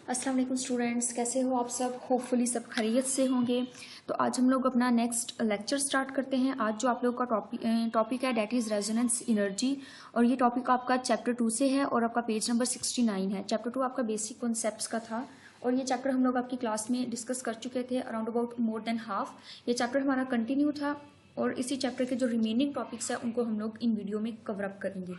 अस्सलाम वालेकुम स्टूडेंट्स, कैसे हो आप सब। होपफुली सब खैरियत से होंगे। तो आज हम लोग अपना नेक्स्ट लेक्चर स्टार्ट करते हैं। आज जो आप लोगों का टॉपिक है डेट इज़ रेजोनेंस एनर्जी, और ये टॉपिक आपका चैप्टर 2 से है और आपका पेज नंबर 69 है। चैप्टर 2 आपका बेसिक कॉन्सेप्ट्स का था और ये चैप्टर हम लोग आपकी क्लास में डिस्कस कर चुके थे around about more than half. ये चैप्टर हमारा कंटिन्यू था और इसी चैप्टर के जो रिमेनिंग टॉपिक्स हैं उनको हम लोग इन वीडियो में कवर अप करेंगे।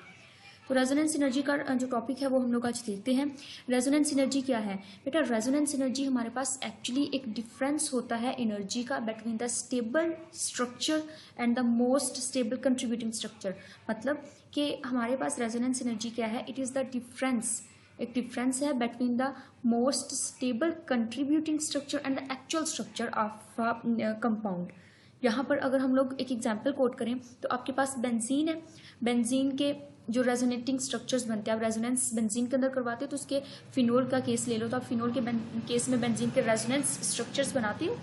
तो रेजोनेंस एनर्जी का जो टॉपिक है वो हम लोग आज देखते हैं। रेजोनेंस एनर्जी क्या है बेटा? रेजोनेंस एनर्जी हमारे पास एक्चुअली एक डिफरेंस होता है एनर्जी का between the stable structure and the most stable contributing structure. मतलब कि हमारे पास रेजोनेंस एनर्जी क्या है? इट इज़ द डिफरेंस, एक डिफरेंस है between the most stable contributing structure and the actual structure of compound. यहाँ पर अगर हम लोग एक एग्जाम्पल कोट करें तो आपके पास बेंजीन है। बेंजीन के जो रेजोनेटिंग स्ट्रक्चर्स बनते हैं, आप रेजोनेंस बेंजीन के अंदर करवाते हो तो उसके फिनोल का केस ले लो, तो आप फिनोल के केस में बेंजीन के रेजोनेंस स्ट्रक्चर्स बनाते हो।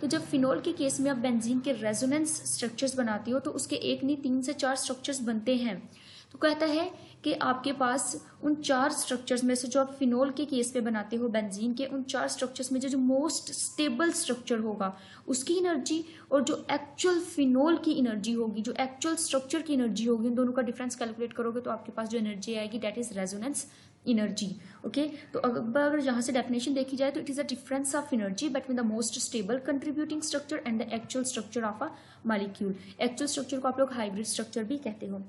तो जब फिनोल के केस में आप बेंजीन के रेजोनेंस स्ट्रक्चर्स बनाते हो तो उसके एक नहीं 3 से 4 स्ट्रक्चर्स बनते हैं। तो कहता है कि आपके पास उन 4 स्ट्रक्चर्स में से जो आप फिनोल के केस पे बनाते हो बेंजीन के, उन 4 स्ट्रक्चर्स में जो मोस्ट स्टेबल स्ट्रक्चर होगा उसकी एनर्जी और जो एक्चुअल फिनोल की एनर्जी होगी, जो एक्चुअल स्ट्रक्चर की एनर्जी होगी, उन दोनों का डिफरेंस कैलकुलेट करोगे तो आपके पास जो एनर्जी आएगी that is resonance energy. Okay, तो अगर यहाँ से डेफिनेशन देखी जाए तो it is a difference of energy between the most stable contributing structure and the actual structure of a molecule. Actual structure को आप लोग हाइब्रिड स्ट्रक्चर भी कहते हो।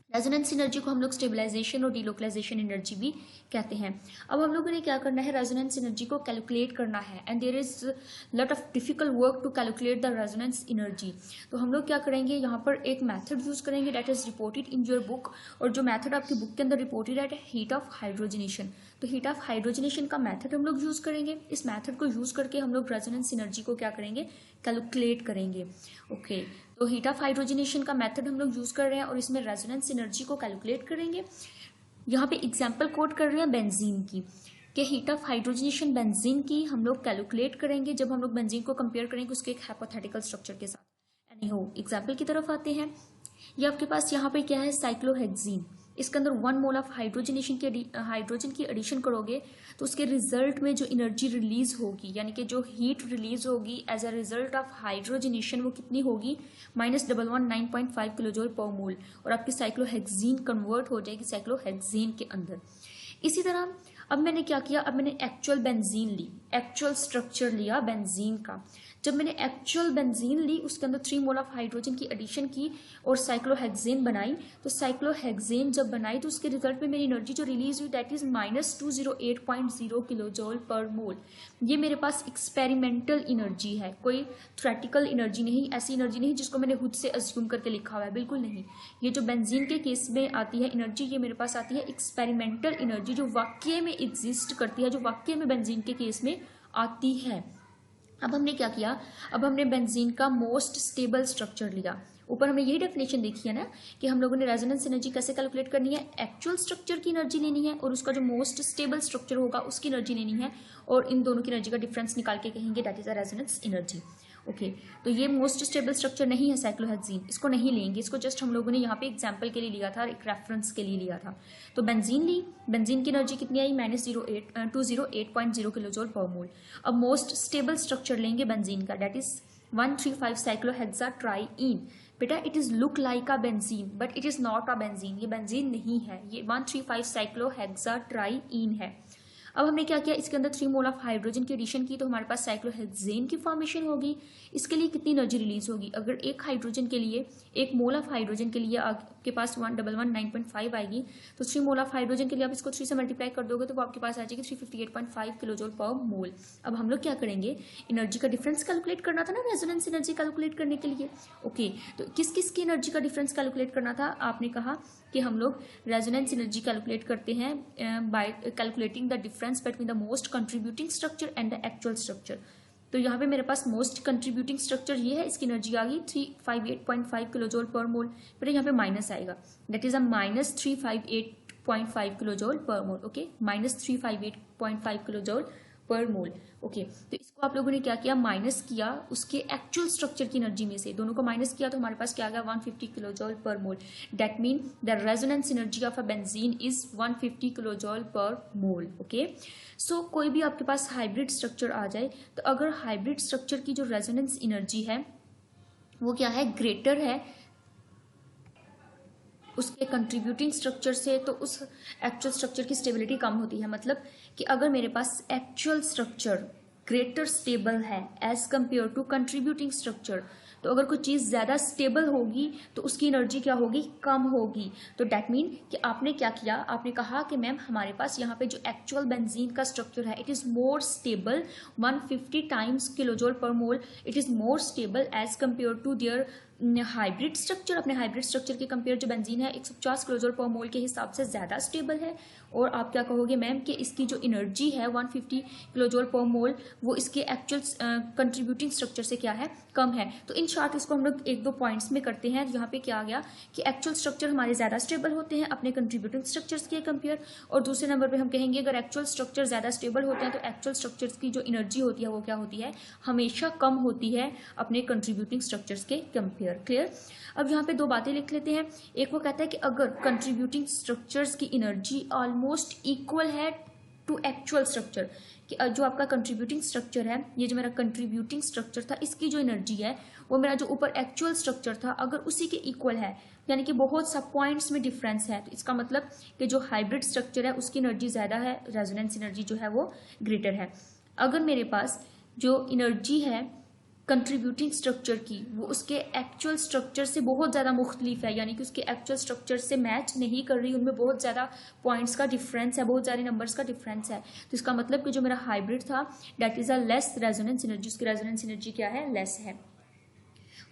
रेजोनेंस एनर्जी को हम लोग स्टेबलाइजेशन और डिलोकलाइजेशन एनर्जी भी कहते हैं। अब हम लोगों ने क्या करना है? रेजोनेंस एनर्जी को कैलकुलेट करना है and there is lot of difficult work to calculate the resonance energy. तो हम लोग क्या करेंगे, यहाँ पर एक मेथड यूज करेंगे that is reported in your book, और जो मेथड आपकी बुक के अंदर रिपोर्टेड है हीट ऑफ हाइड्रोजनेशन। तो हीट ऑफ हाइड्रोजनेशन का मेथड हम लोग यूज करेंगे। इस मेथड को यूज करके हम लोग रेजोनेंस एनर्जी को क्या करेंगे? कैलकुलेट करेंगे। ओके, तो हीट ऑफ हाइड्रोजनेशन का मेथड हम लोग यूज कर रहे हैं और इसमें रेजोनेंस एनर्जी को कैलकुलेट करेंगे। यहाँ पे एग्जांपल कोट कर रहे हैं बेंजीन की, कि हीट ऑफ हाइड्रोजनेशन बेंजीन की हम लोग कैलकुलेट करेंगे जब हम लोग बेंजीन को कंपेयर करेंगे उसके एक हाइपोथेटिकल स्ट्रक्चर के साथ। एनीहो, एग्जांपल की तरफ आते हैं। ये आपके पास यहाँ पे क्या है? साइक्लोहेक्सीन। इसके अंदर 1 मोल ऑफ हाइड्रोजन की एडिशन करोगे तो उसके रिजल्ट में जो एनर्जी रिलीज होगी, यानी कि जो हीट रिलीज होगी as a result of hydrogenation, वो कितनी होगी? -119.5 किलोजूल पर मोल, और आपकी साइक्लोहेक्सीन कन्वर्ट हो जाएगी साइक्लोहेक्सेन के अंदर। इसी तरह अब मैंने क्या किया? अब मैंने एक्चुअल बेंजीन ली, एक्चुअल स्ट्रक्चर लिया बेंजीन का। जब मैंने एक्चुअल बेंजीन ली उसके अंदर 3 मोल ऑफ हाइड्रोजन की एडिशन की और साइक्लोहेक्सेन बनाई। तो साइक्लोहेक्सेन जब बनाई तो उसके रिजल्ट में मेरी एनर्जी जो रिलीज हुई दैट इज -208.0 किलोजूल पर मोल। ये मेरे पास एक्सपेरिमेंटल एनर्जी है, कोई थ्योरेटिकल एनर्जी नहीं, ऐसी एनर्जी नहीं जिसको मैंने खुद से अज्यूम करके लिखा हुआ है, बिल्कुल नहीं। ये जो बेंजीन के केस में आती है एनर्जी, ये मेरे पास आती है एक्सपेरिमेंटल एनर्जी, जो वाकई में एग्जिस्ट करती है, जो वाकई में बेंजीन के केस में आती है। अब हमने क्या किया? अब हमने बेंजीन का मोस्ट स्टेबल स्ट्रक्चर लिया। ऊपर हमने यही डेफिनेशन देखी है ना कि हम लोगों ने रेजोनेंस एनर्जी कैसे कैलकुलेट करनी है? एक्चुअल स्ट्रक्चर की एनर्जी लेनी है और उसका जो मोस्ट स्टेबल स्ट्रक्चर होगा उसकी एनर्जी लेनी है, और इन दोनों की एनर्जी का डिफरेंस निकाल के कहेंगे that is a resonance energy. Okay, तो ये मोस्ट स्टेबल स्ट्रक्चर नहीं है साइक्लोहेक्सीन, इसको नहीं लेंगे, इसको जस्ट हम लोगों ने यहाँ पे एग्जाम्पल के लिए लिया था, एक रेफरेंस के लिए लिया था। तो बेंजीन ली, बेंजीन की एनर्जी कितनी आई? -208.0 किलोजूल पर मोल। अब मोस्ट स्टेबल स्ट्रक्चर लेंगे बेंजीन का, दैट इज 135 साइक्लोहेक्साट्राईन। बेटा it is look like a benzene but it is not a benzene, ये बेंजीन नहीं है, ये 135 साइक्लोहेक्साट्राईन है। अब हमने क्या किया? इसके अंदर 3 मोल ऑफ हाइड्रोजन की एडिशन की तो हमारे पास साइक्लोहेक्सेन की फॉर्मेशन होगी। इसके लिए कितनी एनर्जी रिलीज होगी? अगर एक हाइड्रोजन के लिए, एक मोल ऑफ हाइड्रोजन के लिए आपके पास 1119.5 आएगी, तो 3 मोल ऑफ हाइड्रोजन के लिए आप इसको 3 से मल्टीप्लाई कर दोगे तो वो आपके पास आ जाएगी 358.5 किलोजूल पर मोल। अब हम लोग क्या करेंगे? एनर्जी का डिफरेंस कैलकुलेट करना था ना रेजोनेंस एनर्जी कैलकुलेट करने के लिए। ओके, तो किस किस की एनर्जी का डिफरेंस कैलकुलेट करना था? आपने कहा कि हम लोग रेजोनेंस एनर्जी कैलकुलेट करते हैं bye calculating the difference between the most contributing structure and the actual structure. तो यहाँ पे मेरे पास मोस्ट कंट्रीब्यूटिंग स्ट्रक्चर ये है, इसकी एनर्जी आ गई 358.5 किलोजूल पर मोल। फिर यहाँ पे माइनस आएगा, दैट इज अ -358.5 किलोजूल पर मोल। ओके, -358.5 किलोजूल पर मोल। ओके, तो इसको आप लोगों ने क्या किया, माइनस किया उसके एक्चुअल स्ट्रक्चर की एनर्जी में से, दोनों को माइनस किया तो हमारे पास क्या आ गया 150 kilo joule per mole. That mean the resonance energy of a benzene is 150 kilo joule per mole. Okay, सो कोई भी आपके पास हाइब्रिड स्ट्रक्चर आ जाए तो अगर हाइब्रिड स्ट्रक्चर की जो रेजोनेंस एनर्जी है वो क्या है, ग्रेटर है उसके कंट्रीब्यूटिंग स्ट्रक्चर से, तो उस एक्चुअल स्ट्रक्चर की स्टेबिलिटी कम होती है। मतलब कि अगर मेरे पास एक्चुअल स्ट्रक्चर ग्रेटर स्टेबल है as compare to contributing structure, तो अगर कोई चीज़ ज़्यादा स्टेबल होगी तो उसकी एनर्जी क्या होगी, कम होगी। तो डैट मीन कि आपने क्या किया, आपने कहा कि मैम हमारे पास यहाँ पे जो एक्चुअल बेंजीन का स्ट्रक्चर है it is more stable 150 times kilojoule पर mole, it is more stable as compare to their hybrid structure. अपने हाइब्रिड स्ट्रक्चर के कंपेयर जो बेंजीन है 150 किलोजोल पर मोल के हिसाब से ज़्यादा स्टेबल है। और आप क्या कहोगे मैम कि इसकी जो एनर्जी है 150 किलोजोल पर मोल वो इसके एक्चुअल कंट्रीब्यूटिंग स्ट्रक्चर से क्या है, कम है। तो इन शॉर्ट इसको हम लोग एक दो पॉइंट्स में करते हैं। यहाँ पे क्या आ गया कि एक्चुअल स्ट्रक्चर हमारे ज़्यादा स्टेबल होते हैं अपने कंट्रीब्यूटिंग स्ट्रक्चर्स के कंपेयर, और दूसरे नंबर पे हम कहेंगे अगर एक्चुअल स्ट्रक्चर ज़्यादा स्टेबल होते हैं तो एक्चुअल स्ट्रक्चर्स की जो एनर्जी होती है वो क्या होती है, हमेशा कम होती है अपने कंट्रीब्यूटिंग स्ट्रक्चर्स के कंपेयर। क्लियर। अब यहाँ पे दो बातें लिख लेते हैं। एक वो कहता है कि अगर कंट्रीब्यूटिंग स्ट्रक्चर्स की एनर्जी ऑलमोस्ट इक्वल है टू एक्चुअल स्ट्रक्चर, कि जो आपका कंट्रीब्यूटिंग स्ट्रक्चर है, ये जो मेरा कंट्रीब्यूटिंग स्ट्रक्चर था इसकी जो एनर्जी है वो मेरा जो ऊपर एक्चुअल स्ट्रक्चर था अगर उसी के इक्वल है, यानी कि बहुत सब पॉइंट्स में डिफरेंस है, तो इसका मतलब कि जो हाइब्रिड स्ट्रक्चर है उसकी एनर्जी ज़्यादा है, रेजोनेंस एनर्जी जो है वो ग्रेटर है। अगर मेरे पास जो एनर्जी है कंट्रीब्यूटिंग स्ट्रक्चर की वो उसके एक्चुअल स्ट्रक्चर से बहुत ज़्यादा मुख्तलिफ है, यानी कि उसके एक्चुअल स्ट्रक्चर से मैच नहीं कर रही, उनमें बहुत ज़्यादा पॉइंट्स का डिफरेंस है, बहुत सारे नंबर्स का डिफरेंस है, तो इसका मतलब कि जो मेरा हाइब्रिड था that is a less resonance energy, उसकी रेजोनेंस एनर्जी क्या है, लेस है।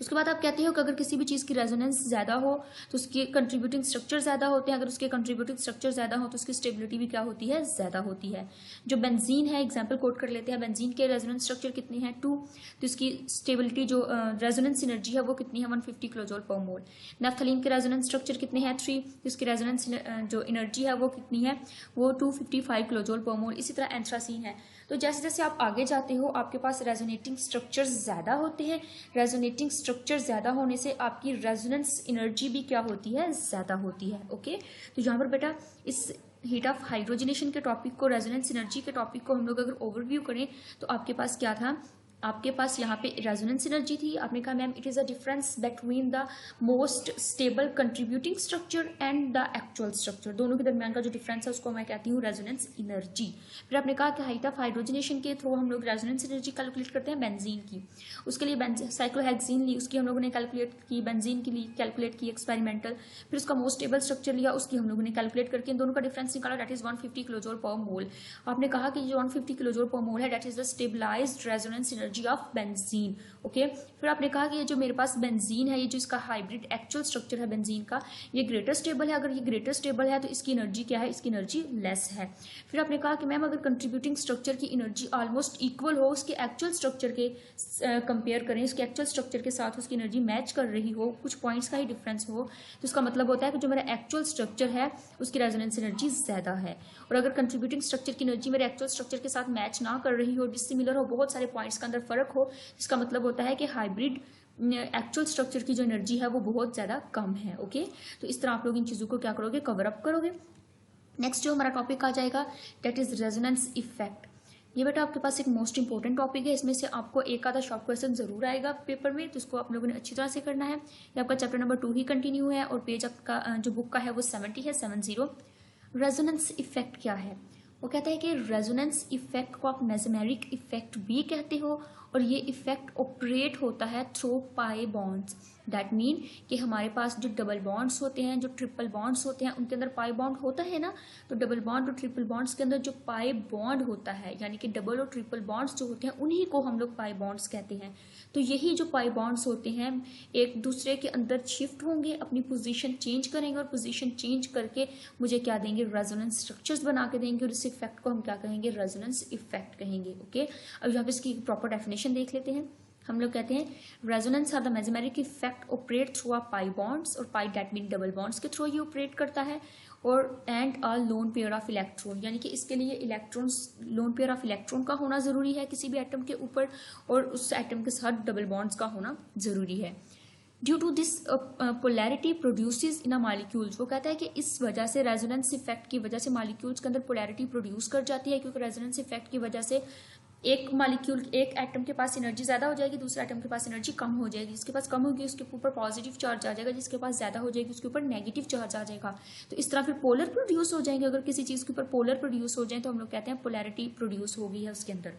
उसके बाद आप कहते हो कि अगर किसी भी चीज़ की रेजोनेंस ज़्यादा हो तो उसके कंट्रीब्यूटिंग स्ट्रक्चर ज़्यादा होते हैं, अगर उसके कंट्रीब्यूटिंग स्ट्रक्चर ज़्यादा हो तो उसकी स्टेबिलिटी भी क्या होती है, ज़्यादा होती है। जो बेंजीन है, एग्जांपल कोट कर लेते हैं, बेंजीन के रेजोनेंस स्ट्रक्चर कितने हैं 2, तो इसकी स्टेबिलिटी जो रेजोनेंस एनर्जी है वो कितनी है 150 किलोजोल पर मोल। नैफ्थलीन के रेजोनेंस स्ट्रक्चर कितने हैं 3, तो इसकी रेजोनेंस जो एनर्जी है वो कितनी है, वो 255 किलोजोल पर मोल। इसी तरह एंथ्रासीन है। तो जैसे जैसे आप आगे जाते हो आपके पास रेजोनेटिंग स्ट्रक्चर्स ज़्यादा होते हैं, रेजोनेटिंग स्ट्रक्चर ज़्यादा होने से आपकी रेजोनेंस एनर्जी भी क्या होती है, ज़्यादा होती है। ओके, तो यहाँ पर बेटा इस हीट ऑफ हाइड्रोजनेशन के टॉपिक को, रेजोनेंस एनर्जी के टॉपिक को हम लोग अगर ओवरव्यू करें तो आपके पास क्या था, आपके पास यहाँ पे रेजोनेंस एनर्जी थी, आपने कहा ma'am it is a difference between the most stable contributing structure and the actual structure, दोनों के दरमियान का जो डिफरेंस है उसको मैं कहती हूँ रेजोनेंस एनर्जी। फिर आपने कहा कि हाइट ऑफ हाइड्रोजनेशन के थ्रू हम लोग रेजोनेंस एनर्जी कैलकुलेट करते हैं बेंजीन की, उसके लिए साइक्लोहेक्सीन ली, उसकी हम लोगों ने कैलकुलेट की, बेंजीन के लिए कैलकुलेट की एक्सपेरिमेंटल, फिर उसका मोस्ट स्टेबल स्ट्रक्चर लिया, उसकी हम लोगों ने कैलकुलेट करके इन दोनों का डिफरेंस निकाला, दैट इज 150 किलोजोल पर मोल। आपने कहा कि जो 150 किलोजोल पर मोल है that is the stabilised resonance energy of benzene. Okay, फिर आपने कहा कि ये जो मेरे पास बेंजीन है, ये जो इसका हाइब्रिड एक्चुअल स्ट्रक्चर है बेंजीन का, ये ग्रेटर स्टेबल है, अगर ये ग्रेटर स्टेबल है तो इसकी एनर्जी क्या है, इसकी एनर्जी लेस है। फिर आपने कहा कि मैम अगर कंट्रीब्यूटिंग स्ट्रक्चर की एनर्जी ऑलमोस्ट इक्वल हो, उसके एक्चुअल स्ट्रक्चर के कंपेयर करें, उसके एक्चुअल स्ट्रक्चर के साथ उसकी एनर्जी मैच कर रही हो, कुछ पॉइंट्स का ही डिफरेंस हो, तो इसका मतलब होता है कि जो मेरा एक्चुअल स्ट्रक्चर है उसकी रेजोनेंस एनर्जी ज़्यादा है। और अगर कंट्रीब्यूटिंग स्ट्रक्चर की एनर्जी मेरे एक्चुअल स्ट्रक्चर के साथ मैच ना कर रही हो, डिसिमिलर हो, बहुत सारे पॉइंट्स का अंदर फर्क हो, इसका मतलब होता है कि हाइब्रिड एक्चुअल स्ट्रक्चर की जो एनर्जी है वो बहुत ज़्यादा कम है। ओके, तो इस तरह आप लोग इन चीज़ों को क्या करोगे, कवर अप करोगे। नेक्स्ट जो हमारा टॉपिक आ जाएगा दैट इज रेजोनेंस इफेक्ट। ये बेटा आपके पास एक मोस्ट इंपॉर्टेंट टॉपिक है, इसमें से आपको एक आधा शॉर्ट क्वेश्चन जरूर आएगा पेपर में, तो इसको आप लोगों ने अच्छी तरह से करना है। ये आपका चैप्टर नंबर 2 ही कंटिन्यू है और पेज आपका जो बुक का है वो 70 है, 70। रेजोनेंस इफेक्ट क्या है, वो कहता है कि रेजोनेंस इफेक्ट को आप मेसमेरिक इफेक्ट भी कहते हो, और ये इफेक्ट ऑपरेट होता है through pi bonds. That mean कि हमारे पास जो डबल बॉन्ड्स होते हैं, जो ट्रिपल बॉन्ड्स होते हैं, उनके अंदर पाई बॉन्ड होता है ना, तो डबल बॉन्ड और ट्रिपल बॉन्ड्स के अंदर जो पाई बॉन्ड होता है, यानी कि डबल और ट्रिपल बॉन्ड्स जो होते हैं उन्हीं को हम लोग पाई बॉन्ड्स कहते हैं। तो यही जो पाई बॉन्ड्स होते हैं एक दूसरे के अंदर शिफ्ट होंगे, अपनी पोजीशन चेंज करेंगे, और पोजीशन चेंज करके मुझे क्या देंगे, रेजोनेंस स्ट्रक्चर्स बना के देंगे, और इस इफेक्ट को हम क्या कहेंगे, रेजोनेंस इफेक्ट कहेंगे। ओके, अब यहाँ पे इसकी प्रॉपर डेफिनेशन देख लेते हैं। हम लोग कहते हैं resonance or the mesomeric effect operate through a pi bonds, और pi that mean double bonds के थ्रू ये ऑपरेट करता है, और and a lone pair of electron, यानी कि इसके लिए electrons lone pair of electron का होना ज़रूरी है किसी भी एटम के ऊपर, और उस एटम के साथ डबल बॉन्ड्स का होना ज़रूरी है। Due to this polarity produces in a molecules, वो कहता है कि इस वजह से रेजोनेंस इफेक्ट की वजह से मालिक्यूल्स के अंदर पोलैरिटी प्रोड्यूस कर जाती है, क्योंकि रेजोनेंस इफेक्ट की वजह से एक मालिक्यूल एक एटम के पास एनर्जी ज़्यादा हो जाएगी, दूसरे एटम के पास एनर्जी कम हो जाएगी। जिसके पास कम होगी उसके ऊपर पॉजिटिव चार्ज आ जाएगा, जिसके पास ज़्यादा हो जाएगी उसके ऊपर नेगेटिव चार्ज आ जाएगा। तो इस तरह फिर पोलर प्रोड्यूस हो जाएंगे। अगर किसी चीज़ के ऊपर पोलर प्रोड्यूस हो जाए तो हम लोग कहते हैं पोलैरिटी प्रोड्यूस हो गई है उसके अंदर।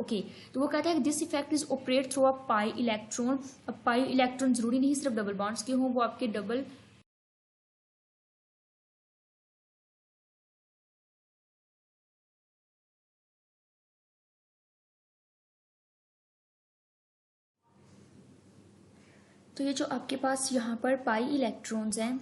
ओके तो वो कहता है कि this effect is operate through a pi electron. अब पाई इलेक्ट्रॉन जरूरी नहीं सिर्फ डबल बॉन्ड्स के हों, वो आपके डबल तो ये जो आपके पास यहाँ पर पाई इलेक्ट्रॉन्स हैं,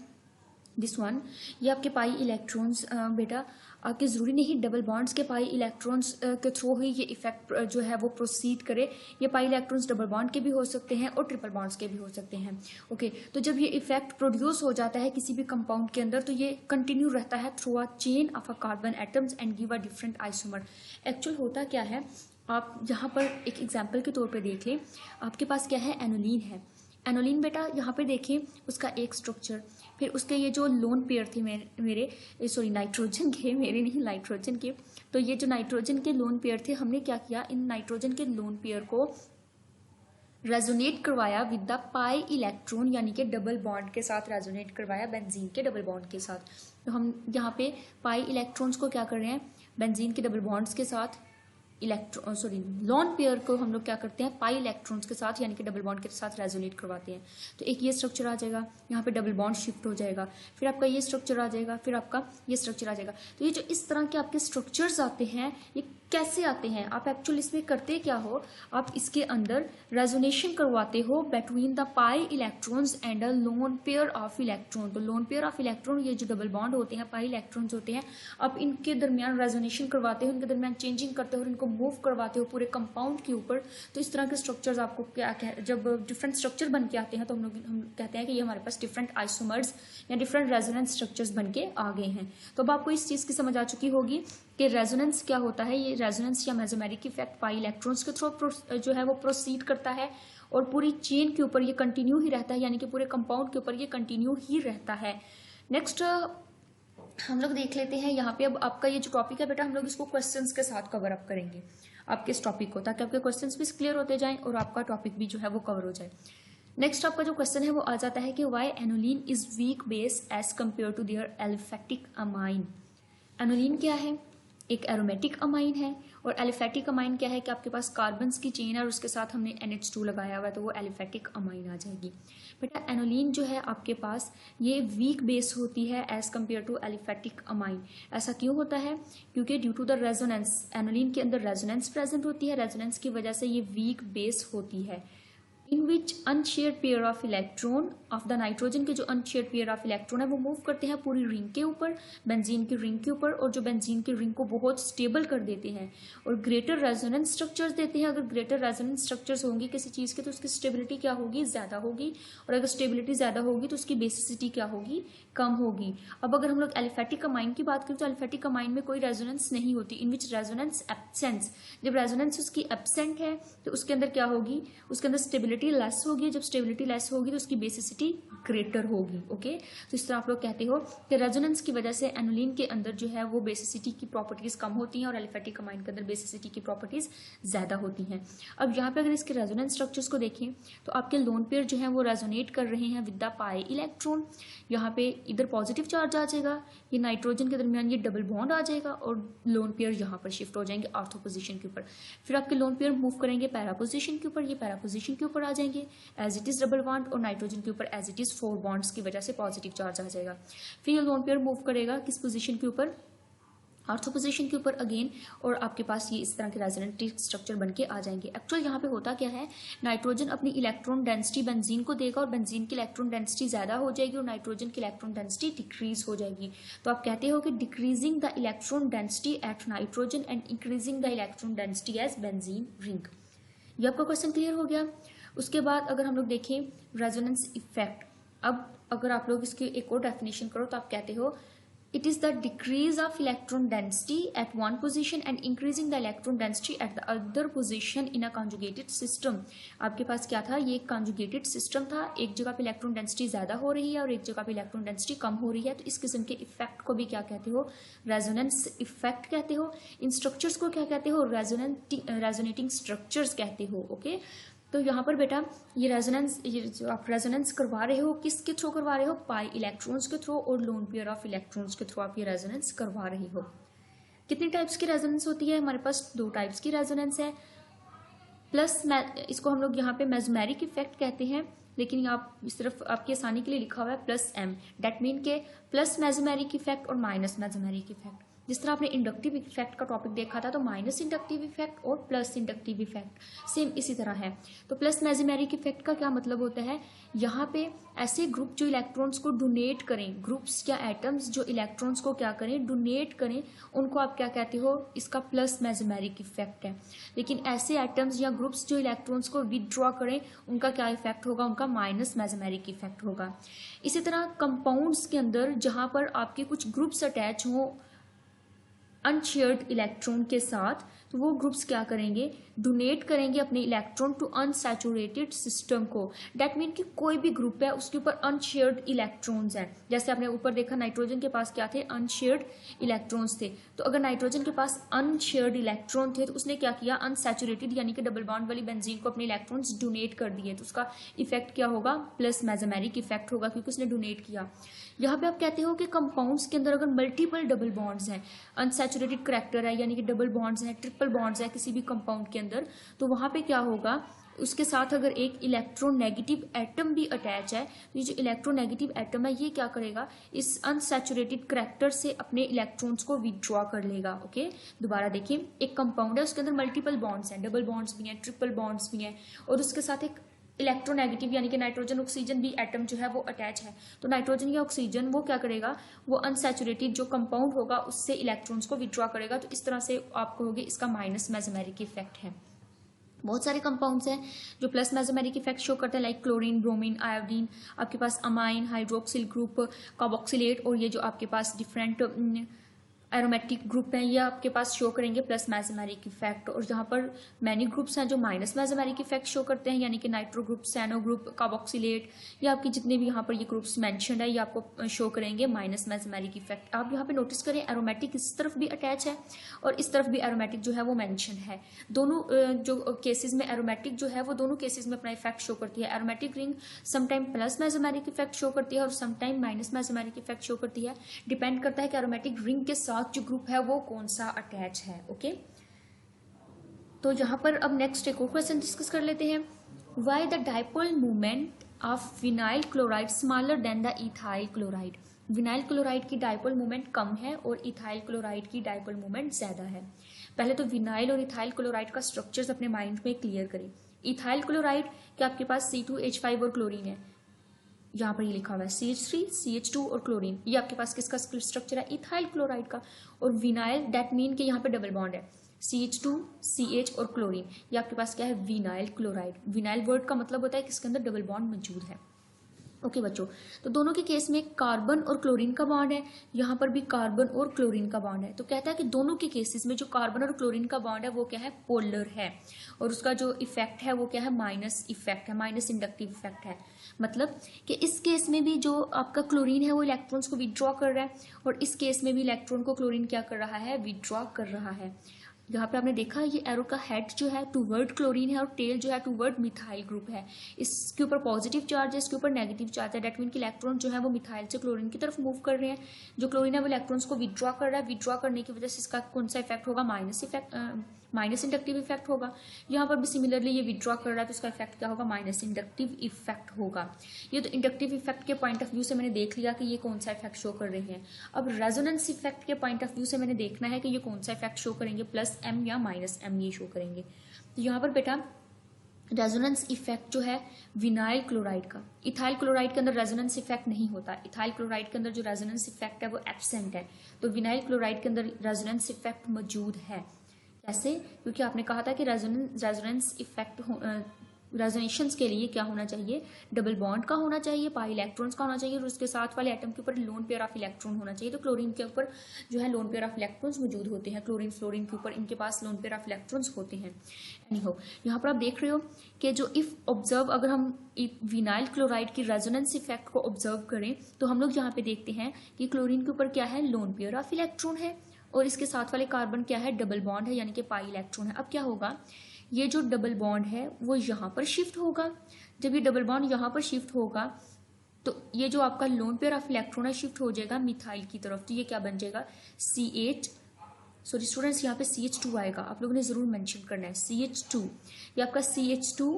दिस वन, ये आपके पाई इलेक्ट्रॉन्स बेटा आपके ज़रूरी नहीं डबल बॉन्ड्स के पाई इलेक्ट्रॉन्स के थ्रू ही ये इफेक्ट जो है वो प्रोसीड करे। ये पाई इलेक्ट्रॉन्स डबल बॉन्ड के भी हो सकते हैं और ट्रिपल बॉन्ड्स के भी हो सकते हैं। ओके तो जब ये इफेक्ट प्रोड्यूस हो जाता है किसी भी कंपाउंड के अंदर तो ये कंटिन्यू रहता है through a chain of a carbon atoms and give a different isomer. Actual होता क्या है, आप यहाँ पर एक एग्जाम्पल के तौर पर देख लें। आपके पास क्या है, एनोलिन है। एनोलिन बेटा यहाँ पे देखें उसका एक स्ट्रक्चर, फिर उसके ये जो लोन पेयर थे मेरे सॉरी नाइट्रोजन के, मेरे नहीं नाइट्रोजन के, तो ये जो नाइट्रोजन के लोन पेयर थे हमने क्या किया, इन नाइट्रोजन के लोन पेयर को रेजोनेट करवाया विद द पाई इलेक्ट्रॉन, यानी कि डबल बॉन्ड के साथ रेजोनेट करवाया बेंजीन के डबल बॉन्ड के साथ। तो हम यहाँ पे पाई इलेक्ट्रॉन्स को क्या कर रहे हैं, बेंजीन के डबल बॉन्ड्स के साथ लोन पेयर को हम लोग क्या करते हैं, पाई इलेक्ट्रॉन्स के साथ यानी कि डबल बॉन्ड के साथ रेजोनेट करवाते हैं। तो एक ये स्ट्रक्चर आ जाएगा, यहाँ पे डबल बॉन्ड शिफ्ट हो जाएगा, फिर आपका ये स्ट्रक्चर आ जाएगा, फिर आपका ये स्ट्रक्चर आ जाएगा। तो ये जो इस तरह के आपके स्ट्रक्चर्स आते हैं ये कैसे आते हैं, आप एक्चुअली इसमें करते क्या हो, आप इसके अंदर रेजोनेशन करवाते हो between the pi electrons and a lone pair of electron. तो लोन पेयर ऑफ इलेक्ट्रॉन ये जो डबल बॉन्ड होते हैं, पाई इलेक्ट्रॉन्स होते हैं, आप इनके दरमियान रेजोनेशन करवाते हो, इनके दरमियान चेंजिंग करते हो और इनको मूव करवाते हो पूरे कंपाउंड के ऊपर। तो इस तरह के स्ट्रक्चर्स आपको क्या जब डिफरेंट स्ट्रक्चर बन के आते हैं तो हम कहते हैं कि ये हमारे पास डिफरेंट आइसोमर्स या डिफरेंट रेजोनेंस स्ट्रक्चर्स बन के आ गए हैं। तो अब आपको इस चीज़ की समझ आ चुकी होगी कि रेजोनेंस क्या होता है। ये रेजोनेंस या मेसोमेरिक इफेक्ट पाई इलेक्ट्रॉन्स के थ्रू जो है वो प्रोसीड करता है और पूरी चेन के ऊपर ये कंटिन्यू ही रहता है, यानी कि पूरे कंपाउंड के ऊपर ये कंटिन्यू ही रहता है। नेक्स्ट हम लोग देख लेते हैं यहाँ पे, अब आपका ये जो टॉपिक है बेटा हम लोग इसको क्वेश्चंस के साथ कवर अप करेंगे आपके इस टॉपिक को, ताकि आपके क्वेश्चंस भी क्लियर होते जाएं और आपका टॉपिक भी जो है वो कवर हो जाए। नेक्स्ट आपका जो क्वेश्चन है वो आ जाता है कि why aniline is weak base as compare to their aliphatic amine. Aniline क्या है, एक एरोमेटिक अमाइन है, और एलिफेटिक अमाइन क्या है कि आपके पास कार्बन्स की चेन है और उसके साथ हमने NH2 लगाया हुआ है तो वो एलिफेटिक अमाइन आ जाएगी। बेटा एनोलिन जो है आपके पास ये वीक बेस होती है as compare to aliphatic amine. ऐसा क्यों होता है, क्योंकि due to the resonance, aniline के अंदर रेजोनेंस प्रेजेंट होती है, रेजोनेंस की वजह से ये वीक बेस होती है। In which unshared pair of electron of the nitrogen के जो अनशेयर्ड पेयर ऑफ इलेक्ट्रॉन है वो मूव करते हैं पूरी रिंग के ऊपर, बेंजीन की रिंग के ऊपर, और जो बेंजीन की रिंग को बहुत स्टेबल कर देते हैं और ग्रेटर रेजोनेंस स्ट्रक्चर्स देते हैं। अगर ग्रेटर रेजोनेंस स्ट्रक्चर्स होंगी किसी चीज़ के तो उसकी स्टेबिलिटी क्या होगी, ज़्यादा होगी, और अगर स्टेबिलिटी ज़्यादा होगी तो उसकी बेसिसिटी क्या होगी, कम होगी। अब अगर हम लोग एलिफेटिक अमाइन की बात करें तो एलिफेटिक अमाइन में कोई रेजोनेंस नहीं होती, इन विच रेजोनेंस एब्सेंस, जब रेजोनेंस उसकी एब्सेंट है तो उसके अंदर क्या होगी, उसके अंदर स्टेबिलिटी लेस होगी, जब स्टेबिलिटी लेस होगी तो उसकी बेसिसिटी ग्रेटर होगी। ओके तो इस तरह आप लोग कहते हो कि रेजोनेंस की वजह से एनोलिन के अंदर जो है वो बेसिसिटी की प्रॉपर्टीज कम होती हैं और एलिफेटिक अमाइन के अंदर बेसिसिटी की प्रॉपर्टीज ज्यादा होती हैं। अब यहाँ पे अगर इसके रेजोनेंस स्ट्रक्चर्स को देखें तो आपके लोन पेयर जो है वो रेजोनेट कर रहे हैं विद द पाई इलेक्ट्रॉन। यहाँ पे इधर पॉजिटिव चार्ज आ जाएगा, ये नाइट्रोजन के दरमियान ये डबल बॉन्ड आ जाएगा और लोन पेयर यहाँ पर शिफ्ट हो जाएंगे ऑर्थो पोजीशन के ऊपर। फिर आपके लोन पेयर मूव करेंगे पैरा पोजीशन के ऊपर, ये पैरा पोजीशन के ऊपर आ जाएंगे as it is double bond, और नाइट्रोजन के ऊपर एज इट इज 4 बॉन्ड्स की वजह से पॉजिटिव चार्ज आ जाएगा। फिर ये लोन पेयर मूव करेगा किस पोजीशन के ऊपर, ऑर्थो पोजीशन के ऊपर अगेन, और आपके पास ये इस तरह के रेजोनेटिव स्ट्रक्चर बन के आ जाएंगे। एक्चुअल यहाँ पे होता क्या है, नाइट्रोजन अपनी इलेक्ट्रॉन डेंसिटी बेंजीन को देगा और बेंजीन की इलेक्ट्रॉन डेंसिटी ज्यादा हो जाएगी और नाइट्रोजन की इलेक्ट्रॉन डेंसिटी डिक्रीज हो जाएगी। तो आप कहते हो कि decreasing the electron density at nitrogen and increasing the electron density as benzene ring. ये आपका क्वेश्चन क्लियर हो गया। उसके बाद अगर हम लोग देखें रेजोनेंस इफेक्ट, अब अगर आप लोग इसकी एक और डेफिनेशन करो तो आप कहते हो It is the decrease of electron density at one position and increasing the electron density at the other position in a conjugated system. आपके पास क्या था, ये एक conjugated system था, एक जगह पे इलेक्ट्रॉन डेंसिटी ज़्यादा हो रही है और एक जगह पे इलेक्ट्रॉन डेंसिटी कम हो रही है, तो इस किस्म के इफेक्ट को भी क्या कहते हो, रेजोनेंस इफेक्ट कहते हो। इन स्ट्रक्चर्स को क्या कहते हो, रेजोनेटिंग स्ट्रक्चर्स कहते हो। ओके, तो यहाँ पर बेटा ये जो आप रेजोनेंस करवा रहे हो किसके थ्रू करवा रहे हो, पाई इलेक्ट्रॉन्स के थ्रू और लोन पेयर ऑफ इलेक्ट्रॉन्स के थ्रू आप ये रेजोनेंस करवा रहे हो। कितनी टाइप्स की रेजोनेंस होती है, हमारे पास 2 टाइप्स की रेजोनेंस है। प्लस इसको हम लोग यहाँ पे मेसमेरिक इफेक्ट कहते हैं, लेकिन आप सिर्फ आपकी आसानी के लिए लिखा हुआ है प्लस एम, डेट मीन के प्लस मेसमेरिक इफेक्ट और माइनस मेसमेरिक इफेक्ट। जिस तरह आपने इंडक्टिव इफेक्ट का टॉपिक देखा था, तो माइनस इंडक्टिव इफेक्ट और प्लस इंडक्टिव इफेक्ट सेम इसी तरह है। तो प्लस मेसमेरिक इफेक्ट का क्या मतलब होता है, यहाँ पे ऐसे ग्रुप जो इलेक्ट्रॉन्स को डोनेट करें, ग्रुप्स या एटम्स जो इलेक्ट्रॉन्स को क्या करें, डोनेट करें, उनको आप क्या कहते हो, इसका प्लस मेसमेरिक इफेक्ट है। लेकिन ऐसे एटम्स या ग्रुप्स जो इलेक्ट्रॉन्स को विदड्रॉ करें, उनका क्या इफेक्ट होगा, उनका माइनस मेसमेरिक इफेक्ट होगा। इसी तरह कंपाउंड्स के अंदर जहाँ पर आपके कुछ ग्रुप्स अटैच हों अनशेयर्ड इलेक्ट्रॉन के साथ, तो वो ग्रुप्स क्या करेंगे, डोनेट करेंगे अपने इलेक्ट्रॉन टू अनसैचुरेटेड सिस्टम को। डेट मीन कि कोई भी ग्रुप है उसके ऊपर अनशेयर्ड इलेक्ट्रॉन्स हैं। जैसे आपने ऊपर देखा नाइट्रोजन के पास क्या थे, अनशेयर्ड इलेक्ट्रॉन्स थे। तो अगर नाइट्रोजन के पास अनशेयर्ड इलेक्ट्रॉन थे, तो उसने क्या किया, अनसैचुरेटेड यानी कि डबल बॉन्ड वाली बेंजीन को अपने इलेक्ट्रॉन्स डोनेट कर दिए, तो उसका इफेक्ट क्या होगा, प्लस मेसमेरिक इफेक्ट होगा, क्योंकि उसने डोनेट किया। यहाँ पे आप कहते हो कि कंपाउंड्स के अंदर अगर मल्टीपल डबल बॉन्ड्स हैं, अनसैचुरेटेड करैक्टर है यानी कि डबल बॉन्ड्स हैं, ट्रिपल बॉन्ड्स है किसी भी कंपाउंड के अंदर, तो वहाँ पे क्या होगा, उसके साथ अगर एक इलेक्ट्रोनेगेटिव एटम भी अटैच है, तो ये जो इलेक्ट्रोनेगेटिव एटम है ये क्या करेगा, इस अनसैचुरेटेड करैक्टर से अपने इलेक्ट्रॉन्स को विदड्रॉ कर लेगा। ओके, दोबारा देखिए, एक कंपाउंड है उसके अंदर मल्टीपल बॉन्ड्स हैं, डबल बॉन्ड्स भी हैं, ट्रिपल बॉन्ड्स भी हैं, और उसके साथ एक इलेक्ट्रोनेगेटिव यानी कि नाइट्रोजन ऑक्सीजन भी एटम जो है वो अटैच है। तो नाइट्रोजन या ऑक्सीजन वो क्या करेगा, वो अनसैचुरेटेड जो कंपाउंड होगा उससे इलेक्ट्रॉन्स को विदड्रॉ करेगा। तो इस तरह से आप कहोगे इसका माइनस मेसमेरिक इफेक्ट है। बहुत सारे कंपाउंड्स हैं जो प्लस मेसमेरिक इफेक्ट शो करते हैं, लाइक क्लोरीन, ब्रोमीन, आयोडीन, आपके पास अमाइन, हाइड्रोक्सिल ग्रुप, कार्बोक्सिलेट, और ये जो आपके पास डिफरेंट एरोमेटिक ग्रुप हैं, ये आपके पास शो करेंगे प्लस मेसमेरिक इफेक्ट। और जहाँ पर मैनी ग्रुप्स हैं जो माइनस मेसमेरिक इफेक्ट शो करते हैं, यानी कि नाइट्रो ग्रुप, सैनो ग्रुप, कार्बोक्सिलेट, या आपके जितने भी यहाँ पर ये ग्रुप्स मेंशन्ड है, ये आपको शो करेंगे माइनस मेसमेरिक इफेक्ट। आप यहाँ पे नोटिस करें एरोमेटिक इस तरफ भी अटैच है और इस तरफ भी एरोमेटिक जो है वो मेंशन है। दोनों जो केसेस में एरोमेटिक जो है वो दोनों केसेस में अपना इफेक्ट शो करती है। Aromatic ring sometime plus mesomeric effect show करती है और sometime minus mesomeric effect show करती है, डिपेंड करता है कि एरोमेटिक रिंग के साथ जो ग्रुप है वो कौन सा अटैच है। ओके, तो यहां पर अब नेक्स्ट एक और क्वेश्चन डिस्कस कर लेते हैं। Why the dipole movement of vinyl chloride smaller than the ethyl chloride. Vinyl chloride की डाइपोल मूवमेंट कम है और इथाइल क्लोराइड की डाइपोल मूवमेंट ज्यादा है। पहले तो विनाइल और इथाइल क्लोराइड का स्ट्रक्चर्स अपने माइंड में क्लियर करें। इथाइल क्लोराइड के आपके पास C2H5 और क्लोरीन है, यहाँ पर ये लिखा हुआ है CH3, CH2 और क्लोरीन। ये आपके पास किसका स्ट्रक्चर है, इथाइल क्लोराइड का। और विनाइल दैट मीन के यहाँ पे डबल बॉन्ड है, CH2, CH और क्लोरीन, ये आपके पास क्या है, विनाइल क्लोराइड। विनाइल वर्ड का मतलब होता है कि इसके अंदर डबल बॉन्ड मौजूद है। ओके बच्चों, तो दोनों के केस में कार्बन और क्लोरीन का बॉन्ड है, यहाँ पर भी कार्बन और क्लोरीन का बॉन्ड है। तो कहता है कि दोनों के केसेस में जो कार्बन और क्लोरीन का बॉन्ड है वो क्या है, पोलर है, और उसका जो इफेक्ट है वो क्या है, माइनस इफेक्ट है, माइनस इंडक्टिव इफेक्ट है। मतलब कि इस केस में भी जो आपका क्लोरीन है वो इलेक्ट्रॉन्स को विदड्रॉ कर रहा है, और इस केस में भी इलेक्ट्रॉन को क्लोरीन क्या कर रहा है, विदड्रॉ कर रहा है। यहाँ पे आपने देखा ये एरो का हेड जो है टूवर्ड क्लोरीन है और टेल जो है टूवर्ड मिथाइल ग्रुप है। इसके ऊपर पॉजिटिव चार्ज है, इसके ऊपर नेगेटिव चार्ज है। डेट मीन कि इलेक्ट्रॉन जो है वो मिथाइल से क्लोरीन की तरफ मूव कर रहे हैं, जो क्लोरीन है वो इलेक्ट्रॉन्स को विदड्रॉ कर रहा है। विदड्रॉ करने की वजह से इसका कौन सा इफेक्ट होगा, माइनस इंडक्टिव इफेक्ट होगा। यहाँ पर भी सिमिलरली ये विदड्रॉ कर रहा है तो इसका इफेक्ट क्या होगा, माइनस इंडक्टिव इफेक्ट होगा। ये तो इंडक्टिव इफेक्ट के पॉइंट ऑफ व्यू से मैंने देख लिया कि ये कौन सा इफेक्ट शो कर रहे हैं। अब रेजोनेंस इफेक्ट के पॉइंट ऑफ व्यू से मैंने देखना है कि ये कौन सा इफेक्ट शो करेंगे, प्लस एम या माइनस एम ये शो करेंगे। तो यहाँ पर बेटा रेजोनेंस इफेक्ट जो है विनाइल क्लोराइड का, इथाइल क्लोराइड के अंदर रेजोनेंस इफेक्ट नहीं होता। इथाइल क्लोराइड के अंदर जो रेजोनेंस इफेक्ट है वो एब्सेंट है, तो विनाइल क्लोराइड के अंदर रेजोनेंस इफेक्ट मौजूद है। कैसे, क्योंकि आपने कहा था कि रेजोनेंस इफेक्ट रेजोनेशंस के लिए क्या होना चाहिए, डबल बॉन्ड का होना चाहिए, पाई इलेक्ट्रॉन्स का होना चाहिए और उसके साथ वाले एटम के ऊपर लोन पेयर ऑफ इलेक्ट्रॉन होना चाहिए। तो क्लोरीन के ऊपर जो है लोन पेयर ऑफ इलेक्ट्रॉन्स मौजूद होते हैं, क्लोरीन फ्लोरीन के ऊपर इनके पास लोन पेयर ऑफ इलेक्ट्रॉन्स होते हैं। एनीहो, यहाँ पर आप देख रहे हो कि जो इफ ऑब्जर्व, अगर हम विनाइल क्लोराइड की रेजोनेंस इफेक्ट को ऑब्जर्व करें तो हम लोग यहाँ पे देखते हैं कि क्लोरीन के ऊपर क्या है, लोन पेयर ऑफ इलेक्ट्रॉन है और इसके साथ वाले कार्बन क्या है, डबल बॉन्ड है यानी कि पाई इलेक्ट्रॉन है। अब क्या होगा, ये जो डबल बॉन्ड है वो यहाँ पर शिफ्ट होगा। जब ये डबल बॉन्ड यहाँ पर शिफ्ट होगा तो ये जो आपका लोन पेयर ऑफ इलेक्ट्रॉन है शिफ्ट हो जाएगा मिथाइल की तरफ। तो ये क्या बन जाएगा, सॉरी स्टूडेंट्स, यहाँ पे CH2 आएगा, आप लोगों ने जरूर मेंशन करना है CH2। ये आपका CH2,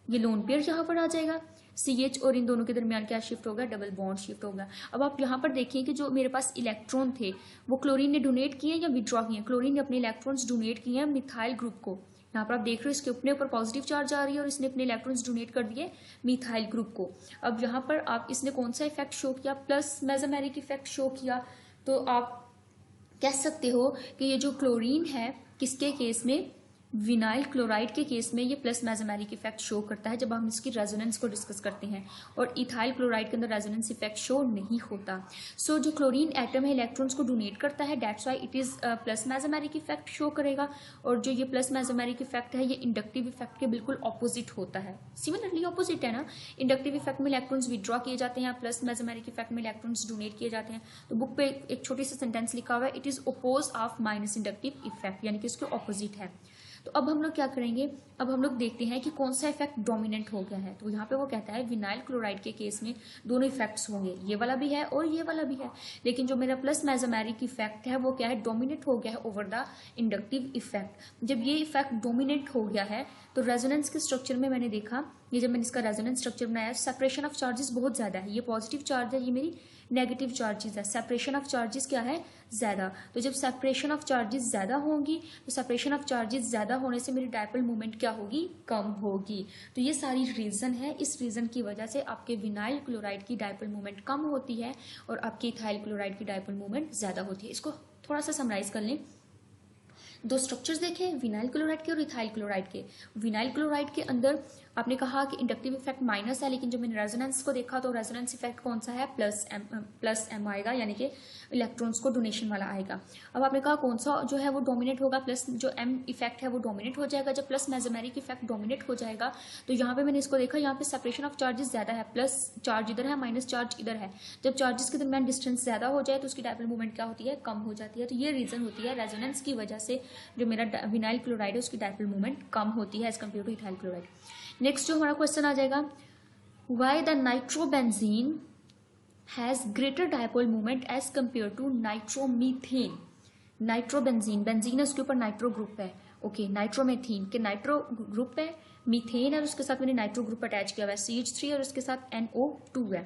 ये लोन पेयर यहाँ पर आ जाएगा, CH और इन दोनों के दरमियान क्या शिफ्ट होगा, डबल बॉन्ड शिफ्ट होगा। अब आप यहाँ पर देखिए कि जो मेरे पास इलेक्ट्रॉन थे वो क्लोरीन ने डोनेट किए या विड्रॉ किए। क्लोरीन ने अपने इलेक्ट्रॉन्स डोनेट किए हैं मिथाइल ग्रुप को। यहाँ पर आप देख रहे हो इसके अपने ऊपर पॉजिटिव चार्ज आ रही है और इसने अपने इलेक्ट्रॉन्स डोनेट कर दिए मिथाइल ग्रुप को। अब यहाँ पर आप इसने कौन सा इफेक्ट शो किया, प्लस मेसोमेरिक इफेक्ट शो किया। तो आप कह सकते हो कि ये जो क्लोरीन है किसके केस में, विनाइल क्लोराइड के केस में ये प्लस मेसोमेरिक इफेक्ट शो करता है जब हम इसकी रेजोनेंस को डिस्कस करते हैं, और इथाइल क्लोराइड के अंदर रेजोनेंस इफेक्ट शो नहीं होता। सो जो क्लोरीन एटम है इलेक्ट्रॉन्स को डोनेट करता है, that's why it is plus mesomeric effect show करेगा। और जो ये प्लस मेसोमेरिक इफेक्ट है ये इंडक्टिव इफेक्ट के बिल्कुल ऑपोजिट होता है। सिमिलरली ऑपोजिट है ना, इंडक्टिव इफेक्ट में इलेक्ट्रॉन्स विड्रॉ किए जाते हैं, प्लस मेसोमेरिक इफेक्ट में इलेक्ट्रॉन्स डोनेट किए जाते हैं। तो बुक पे एक छोटी सी सेंटेंस लिखा हुआ है, it is oppose of minus inductive effect, यानी कि इसके ऑपोजिट है। तो अब हम लोग क्या करेंगे, अब हम लोग देखते हैं कि कौन सा इफेक्ट डोमिनेंट हो गया है। तो यहाँ पे वो कहता है विनाइल क्लोराइड के केस में दोनों इफेक्ट्स होंगे, ये वाला भी है और ये वाला भी है, लेकिन जो मेरा प्लस मेसोमेरिक इफेक्ट है वो क्या है, डोमिनेट हो गया है ओवर द इंडक्टिव इफेक्ट। जब ये इफेक्ट डोमिनेट हो गया है तो रेजोनेंस के स्ट्रक्चर में मैंने देखा, ये जब मैंने इसका रेजोनेंस स्ट्रक्चर बनाया, सेपरेशन ऑफ चार्जेस बहुत ज्यादा है। ये पॉजिटिव चार्ज है, ये मेरी नेगेटिव चार्जेस है, सेपरेशन ऑफ चार्जेस क्या है, ज्यादा। तो जब सेपरेशन ऑफ चार्जेस ज्यादा होंगी तो सेपरेशन ऑफ चार्जेस ज्यादा होने से मेरी डायपोल मोमेंट क्या होगी, कम होगी। तो ये सारी रीजन है, इस रीजन की वजह से आपके विनाइल क्लोराइड की डायपोल मोमेंट कम होती है और आपके इथाइल क्लोराइड की डायपोल मोमेंट ज्यादा होती है। इसको थोड़ा सा समराइज कर लें, दो स्ट्रक्चर्स देखे विनाइल क्लोराइड के और इथाइल क्लोराइड के। विनाइल क्लोराइड के अंदर आपने कहा कि इंडक्टिव इफेक्ट माइनस है, लेकिन जब मैंने रेजोनेंस को देखा तो रेजोनेंस इफेक्ट कौन सा है, प्लस एम आएगा, यानी कि इलेक्ट्रॉन्स को डोनेशन वाला आएगा। अब आपने कहा कौन सा जो है वो डोमिनेट होगा, प्लस जो एम इफेक्ट है वो डोमिनेट हो जाएगा। जब प्लस मेसोमेरिक इफेक्ट डोमिनेट हो जाएगा तो यहाँ पे मैंने इसको देखा, यहाँ पे सेपरेशन ऑफ चार्जेस ज्यादा है, प्लस चार्ज इधर है माइनस चार्ज इधर है। जब चार्जेस के दरमियान डिस्टेंस ज्यादा हो जाए तो उसकी डायपोल मोमेंट क्या होती है, कम हो जाती है। तो ये रीजन होती है रेजोनेंस की वजह से जो मेरा विनाइल क्लोराइड है उसकी डायपोल मोमेंट कम होती है as compare to ethyl chloride. Next जो हमारा क्वेश्चन आ जाएगा, why the nitrobenzene has greater dipole moment as compare to nitromethane. Nitrobenzene, benzene है उसके ऊपर नाइट्रो ग्रुप है, ओके, नाइट्रोमेथेन के नाइट्रो ग्रुप है, मीथेन है और उसके साथ मैंने नाइट्रो ग्रुप अटैच किया हुआ है CH3 और उसके साथ NO2 है।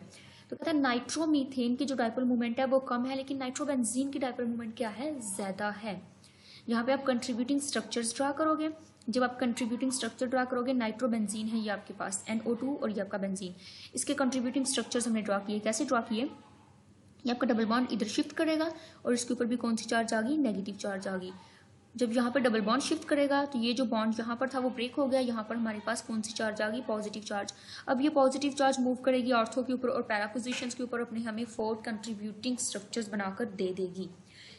तो कहता है नाइट्रोमीथेन की जो डायपोल मोमेंट है वो कम है, लेकिन नाइट्रोबेंजीन की डायपोल मोमेंट क्या है, ज्यादा है। यहाँ पे आप कंट्रीब्यूटिंग स्ट्रक्चर्स ड्रा करोगे, जब आप कंट्रीब्यूटिंग स्ट्रक्चर ड्रा करोगे, नाइट्रोबेंजीन है ये आपके पास, NO2 और ये आपका बेंजीन, इसके कंट्रीब्यूटिंग स्ट्रक्चर्स हमने ड्रा किए। कैसे ड्रा किए, ये आपका डबल बॉन्ड इधर शिफ्ट करेगा और इसके ऊपर भी कौन सी चार्ज आ गई, नेगेटिव चार्ज आ गई। जब यहाँ पर डबल बॉन्ड शिफ्ट करेगा तो ये जो बॉन्ड यहाँ पर था वो ब्रेक हो गया, यहाँ पर हमारे पास कौन सी चार्ज आ गई, पॉजिटिव चार्ज। अब ये पॉजिटिव चार्ज मूव करेगी ऑर्थो के ऊपर और पैरा पोजिशंस के ऊपर अपने हमें 4 कंट्रीब्यूटिंग स्ट्रक्चर्स बनाकर दे देगी।